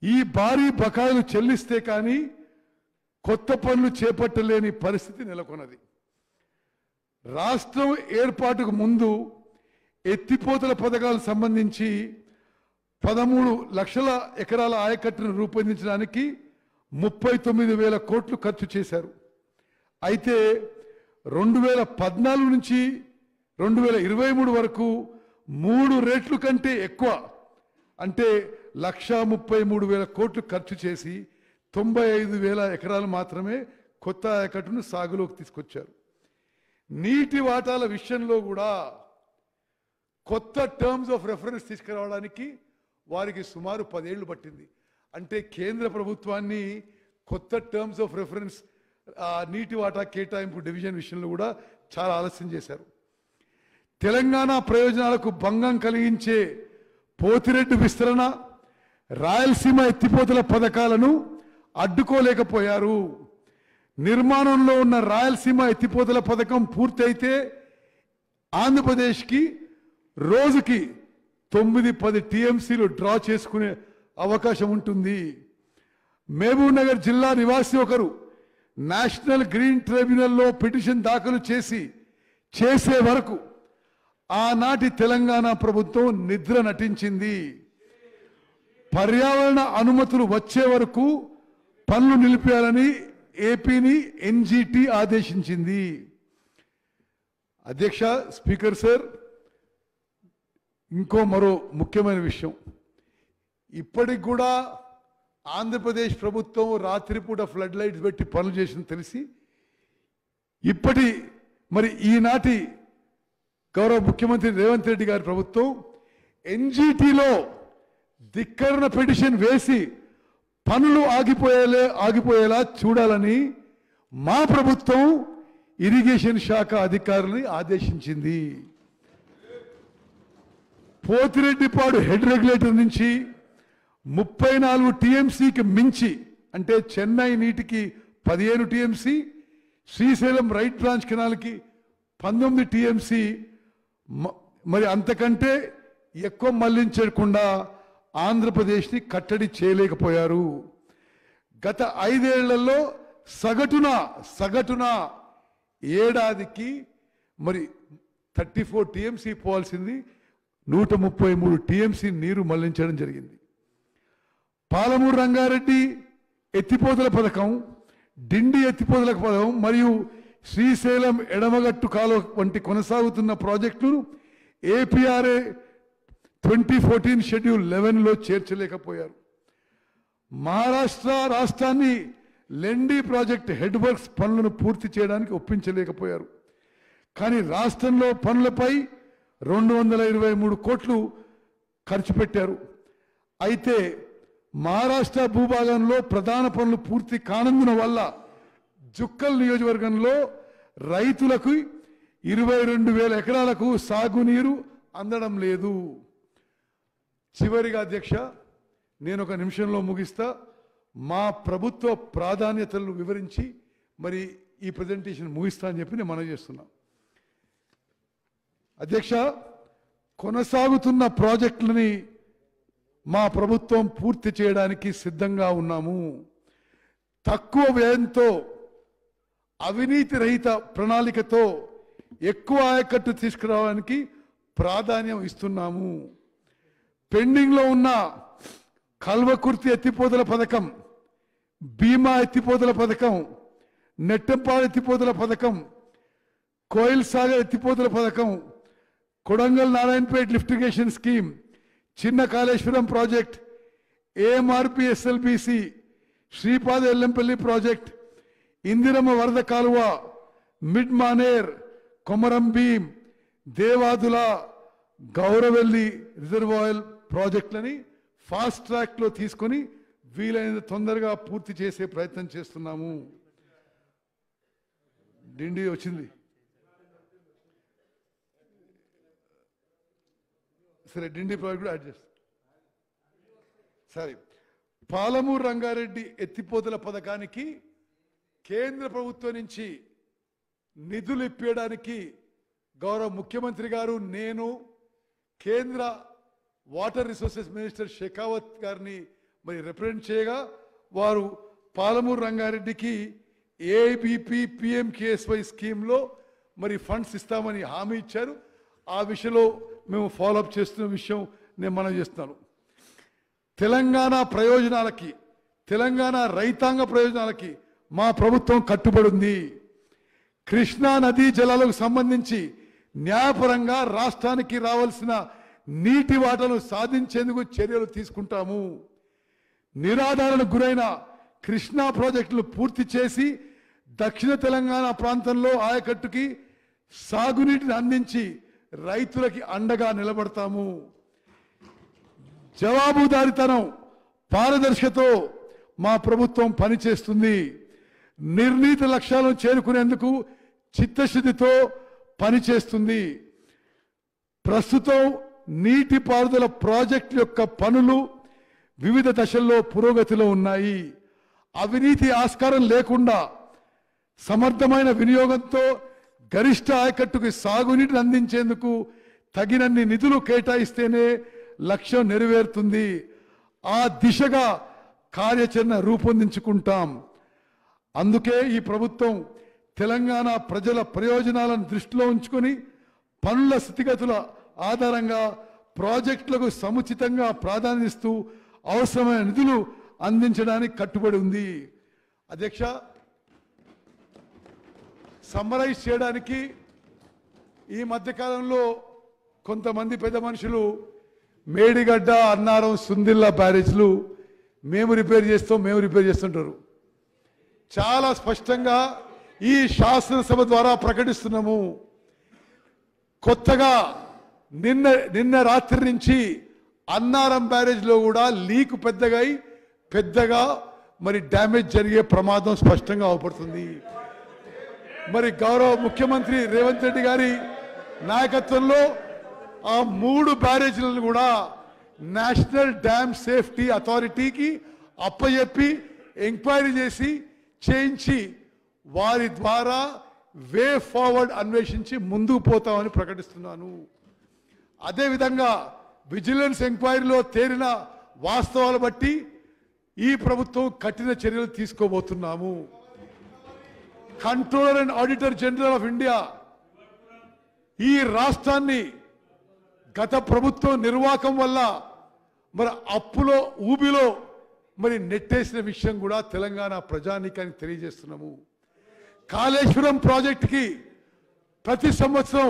ఈ భారీ బకాయిలు చెల్లిస్తే కానీ కొత్త పనులు చేపట్టలేని పరిస్థితి నెలకొన్నది. రాష్ట్రం ఏర్పాటుకు ముందు ఎత్తిపోతల పథకాలకు సంబంధించి 13 లక్షల ఎకరాల ఆయకట్టును రూపొందించడానికి 39,000 కోట్లు ఖర్చు చేశారు. అయితే 2014 నుంచి 2023 వరకు 3 రెట్లు కంటే ఎక్కువ, అంటే 1,33,000 కోట్లు ఖర్చు చేసి 95,000 ఎకరాలు మాత్రమే కొత్త ఆయకట్టును సాగులోకి తీసుకొచ్చారు. నీటి వాటాల విషయంలో కూడా కొత్త టర్మ్స్ ఆఫ్ రెఫరెన్స్ తీసుకురావడానికి వారికి సుమారు 10 ఏళ్లు పట్టింది. అంటే కేంద్ర ప్రభుత్వాన్ని కొత్త టర్మ్స్ ఆఫ్ రెఫరెన్స్ నీటి వాటా కేటాయింపు డివిజన్ విషయంలో కూడా చాలా ఆలస్యం చేశారు. తెలంగాణ ప్రయోజనాలకు భంగం కలిగించే పోతిరెడ్డి విస్తరణ, రాయలసీమ ఎత్తిపోతల పథకాలను అడ్డుకోలేకపోయారు. నిర్మాణంలో ఉన్న రాయలసీమ ఎత్తిపోతల పథకం పూర్తయితే ఆంధ్రప్రదేశ్కి రోజుకి 9-10 టీఎంసీలు డ్రా చేసుకునే అవకాశం ఉంటుంది. మహబూబ్ నగర్ జిల్లా నివాసి ఒకరు నేషనల్ గ్రీన్ ట్రిబ్యునల్లో పిటిషన్ దాఖలు చేసే వరకు ఆనాటి తెలంగాణ ప్రభుత్వం నిద్ర నటించింది. పర్యావరణ అనుమతులు వచ్చే వరకు పనులు నిలిపేయాలని ఏపీని ఎన్జీటీ ఆదేశించింది. అధ్యక్ష, స్పీకర్ సార్, మరో ముఖ్యమైన విషయం, ఇప్పటికి కూడా ఆంధ్రప్రదేశ్ ప్రభుత్వం రాత్రిపూట ఫ్లడ్ లైట్స్ పెట్టి పనులు చేసింది తెలిసి ఈనాటి గౌరవ ముఖ్యమంత్రి రేవంత్ రెడ్డి గారి ప్రభుత్వం ఎన్జీటీలో ధిక్కరణ పిటిషన్ వేసి పనులు ఆగిపోయేలా చూడాలని మా ప్రభుత్వం ఇరిగేషన్ శాఖ అధికారులని ఆదేశించింది. పోతిరెడ్డిపాడు హెడ్ రెగ్యులేటర్ నుంచి 34 టీఎంసీకి మించి, అంటే చెన్నై నీటికి 15 టీఎంసీ, శ్రీశైలం రైట్ బ్రాంచ్ కెనాల్కి 19 టీఎంసీ, మరి అంతకంటే ఎక్కువ మళ్లించకుండా ఆంధ్రప్రదేశ్ని కట్టడి చేయలేకపోయారు. గత 5 ఏళ్లలో సగటున ఏడాదికి మరి 34 టీఎంసీ పోవాల్సింది 133 టీఎంసీ నీరు మళ్లించడం జరిగింది. పాలమూరు రంగారెడ్డి ఎత్తిపోతల పథకం, డిండి ఎత్తిపోతల పథకం మరియు శ్రీశైలం ఎడమగట్టు కాలువ వంటి కొనసాగుతున్న ప్రాజెక్టులను ఏపీఆర్ఏ 2014 షెడ్యూల్ 11లో చేర్చలేకపోయారు. మహారాష్ట్ర రాష్ట్రాన్ని లెండి ప్రాజెక్ట్ హెడ్ వర్క్స్ పనులను పూర్తి చేయడానికి ఒప్పించలేకపోయారు. కానీ రాష్ట్రంలో పనులపై 223 కోట్లు ఖర్చు పెట్టారు. అయితే మహారాష్ట్ర భూభాగంలో ప్రధాన పనులు పూర్తి కానందున వల్ల జుక్కల్ నియోజకవర్గంలో రైతులకు 22,000 ఎకరాలకు సాగునీరు అందడం లేదు. చివరిగా అధ్యక్ష, నేను ఒక నిమిషంలో ముగిస్తా. మా ప్రభుత్వ ప్రాధాన్యతలను వివరించి మరి ఈ ప్రజెంటేషన్ ముగిస్తా అని చెప్పి నేను మనవి చేస్తున్నా. అధ్యక్ష, కొనసాగుతున్న ప్రాజెక్టులని మా ప్రభుత్వం పూర్తి చేయడానికి సిద్ధంగా ఉన్నాము. తక్కువ వ్యయంతో అవినీతి రహిత ప్రణాళికతో ఎక్కువ ఆయకట్టు తీసుకురావడానికి ప్రాధాన్యం ఇస్తున్నాము. పెండింగ్లో ఉన్న కల్వకుర్తి ఎత్తిపోతల పథకం, భీమా ఎత్తిపోతల పథకం, నెట్టంపాడు ఎత్తిపోతల పథకం, కోయిల్ సాగర్ ఎత్తిపోతల పథకం, కొడంగల్ నారాయణపేట లిఫ్టిగేషన్ స్కీమ్, చిన్న Kaleshwaram project, AMRP SLBC, Sripada Yellampalli project, Indiramma వరద కాలువ, మిడ్ మానేర్, కొమరం భీం, దేవాదుల, గౌరవెల్లి రిజర్వాయర్ ప్రాజెక్టులని ఫాస్ట్ ట్రాక్లో తీసుకొని వీలైనంత తొందరగా పూర్తి చేసే ప్రయత్నం చేస్తున్నాము. డిండి వచ్చింది సరే, డిండి ప్రాజెక్ట్ కూడా యాడ్ చేస్తాం. సరే, పాలమూరు రంగారెడ్డి ఎత్తిపోతల పథకానికి కేంద్ర ప్రభుత్వం నుంచి నిధులు ఇప్పించడానికి గౌరవ ముఖ్యమంత్రి గారు, నేను కేంద్ర వాటర్ రిసోర్సెస్ మినిస్టర్ షెకావత్ గారిని మరి రిప్రజెంట్ చేయగా వారు పాలమూరు రంగారెడ్డికి ఏబిపి పిఎంకేఎస్వై స్కీమ్లో మరి ఫండ్స్ ఇస్తామని హామీ ఇచ్చారు. ఆ విషయంలో మేము ఫాలోఅప్ చేస్తున్న విషయం నేను మనం చేస్తున్నాను. తెలంగాణ ప్రయోజనాలకి, తెలంగాణ రైతాంగ ప్రయోజనాలకి మా ప్రభుత్వం కట్టుబడి ఉంది. కృష్ణా నదీ జలాలకు సంబంధించి న్యాయపరంగా రాష్ట్రానికి రావాల్సిన నీటి వాటాను సాధించేందుకు చర్యలు తీసుకుంటాము. నిరాధారణకు గురైన కృష్ణా ప్రాజెక్టులు పూర్తి చేసి దక్షిణ తెలంగాణ ప్రాంతంలో ఆయకట్టుకి సాగునీటిని అందించి రైతులకి అండగా నిలబడతాము. జవాబుదారీతనం, పారదర్శకతో మా ప్రభుత్వం పనిచేస్తుంది. నిర్ణీత లక్ష్యాలను చేరుకునేందుకు చిత్తశుద్ధితో పనిచేస్తుంది. ప్రస్తుతం నీటిపారుదల ప్రాజెక్టు యొక్క పనులు వివిధ దశల్లో పురోగతిలో ఉన్నాయి. అవినీతి ఆస్కారం లేకుండా సమర్థమైన వినియోగంతో గరిష్ట ఆయకట్టుకు సాగునీటిని అందించేందుకు తగినన్ని నిధులు కేటాయిస్తేనే లక్ష్యం నెరవేరుతుంది. ఆ దిశగా కార్యాచరణ రూపొందించుకుంటాం. అందుకే ఈ ప్రభుత్వం తెలంగాణ ప్రజల ప్రయోజనాలను దృష్టిలో ఉంచుకొని పనుల స్థితిగతుల ఆధారంగా ప్రాజెక్టులకు సముచితంగా ప్రాధాన్యమిస్తూ అవసరమైన నిధులు అందించడానికి కట్టుబడి ఉంది. అధ్యక్ష, సమ్మరైజ్ చేయడానికి ఈ మధ్యకాలంలో కొంతమంది పెద్ద మనుషులు మేడిగడ్డ, అన్నారం, సుందిల్లా బ్యారేజ్లు మేము రిపేర్ చేస్తుంటారు. చాలా స్పష్టంగా ఈ శాసనసభ ద్వారా ప్రకటిస్తున్నాము. కొత్తగా నిన్న రాత్రి నుంచి అన్నారం బ్యారేజ్లో కూడా లీక్ పెద్దగా మరి డ్యామేజ్ జరిగే ప్రమాదం స్పష్టంగా అవపడుతుంది. మరి గౌరవ ముఖ్యమంత్రి రేవంత్ రెడ్డి గారి నాయకత్వంలో ఆ 3 బ్యారేజీలను కూడా నేషనల్ డ్యామ్ సేఫ్టీ అథారిటీకి అప్పచెప్పి ఎంక్వైరీ చేయించి వారి ద్వారా వే ఫార్వర్డ్ అన్వేషించి ముందుకు పోతామని ప్రకటిస్తున్నాను. అదేవిధంగా విజిలెన్స్ ఎంక్వైరీలో తేలిన వాస్తవాలు బట్టి ఈ ప్రభుత్వం కఠిన చర్యలు తీసుకోబోతున్నాము. Controller and auditor general of India ఈ రాష్ట్రాన్ని గత ప్రభుత్వం నిర్వాహకం వల్ల మరి అప్పులో ఊబిలో మరి నెట్టేసిన విషయం కూడా తెలంగాణ ప్రజానీకానికి తెలియజేస్తున్నాము. కాళేశ్వరం ప్రాజెక్టుకి ప్రతి సంవత్సరం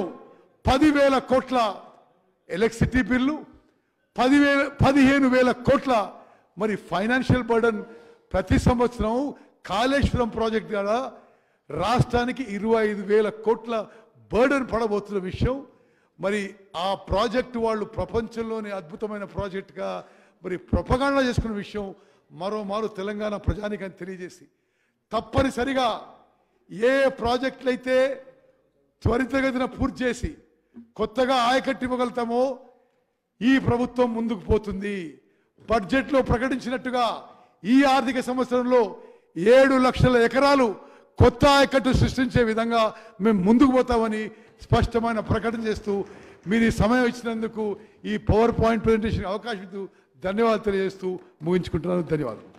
10,000 కోట్ల ఎలక్ట్రిసిటీ బిల్లు, 15,000 కోట్ల మరి ఫైనాన్షియల్ బర్డన్ ప్రతి సంవత్సరం కాళేశ్వరం ప్రాజెక్ట్ ద్వారా రాష్ట్రానికి 25,000 కోట్ల బర్డన్ పడబోతున్న విషయం మరి ఆ ప్రాజెక్టు వాళ్ళు ప్రపంచంలోని అద్భుతమైన ప్రాజెక్టుగా మరి ప్రొపగాండా చేసుకున్న విషయం మరోమారు తెలంగాణ ప్రజానికాన్ని తెలియజేసి తప్పనిసరిగా ఏ ప్రాజెక్టులు అయితే త్వరితగతిన పూర్తి చేసి కొత్తగా ఆయకట్టు ఇవ్వగలుగుతామో ఈ ప్రభుత్వం ముందుకు పోతుంది. బడ్జెట్లో ప్రకటించినట్టుగా ఈ ఆర్థిక సంవత్సరంలో 7 లక్షల ఎకరాలు కొత్త ఆయకట్టు సృష్టించే విధంగా మేము ముందుకు పోతామని స్పష్టమైన ప్రకటన చేస్తూ మీరు ఈ సమయం ఇచ్చినందుకు ఈ పవర్ పాయింట్ ప్రెజెంటేషన్ అవకాశం ధన్యవాదాలు తెలియజేస్తూ ముగించుకుంటున్నాను. ధన్యవాదాలు.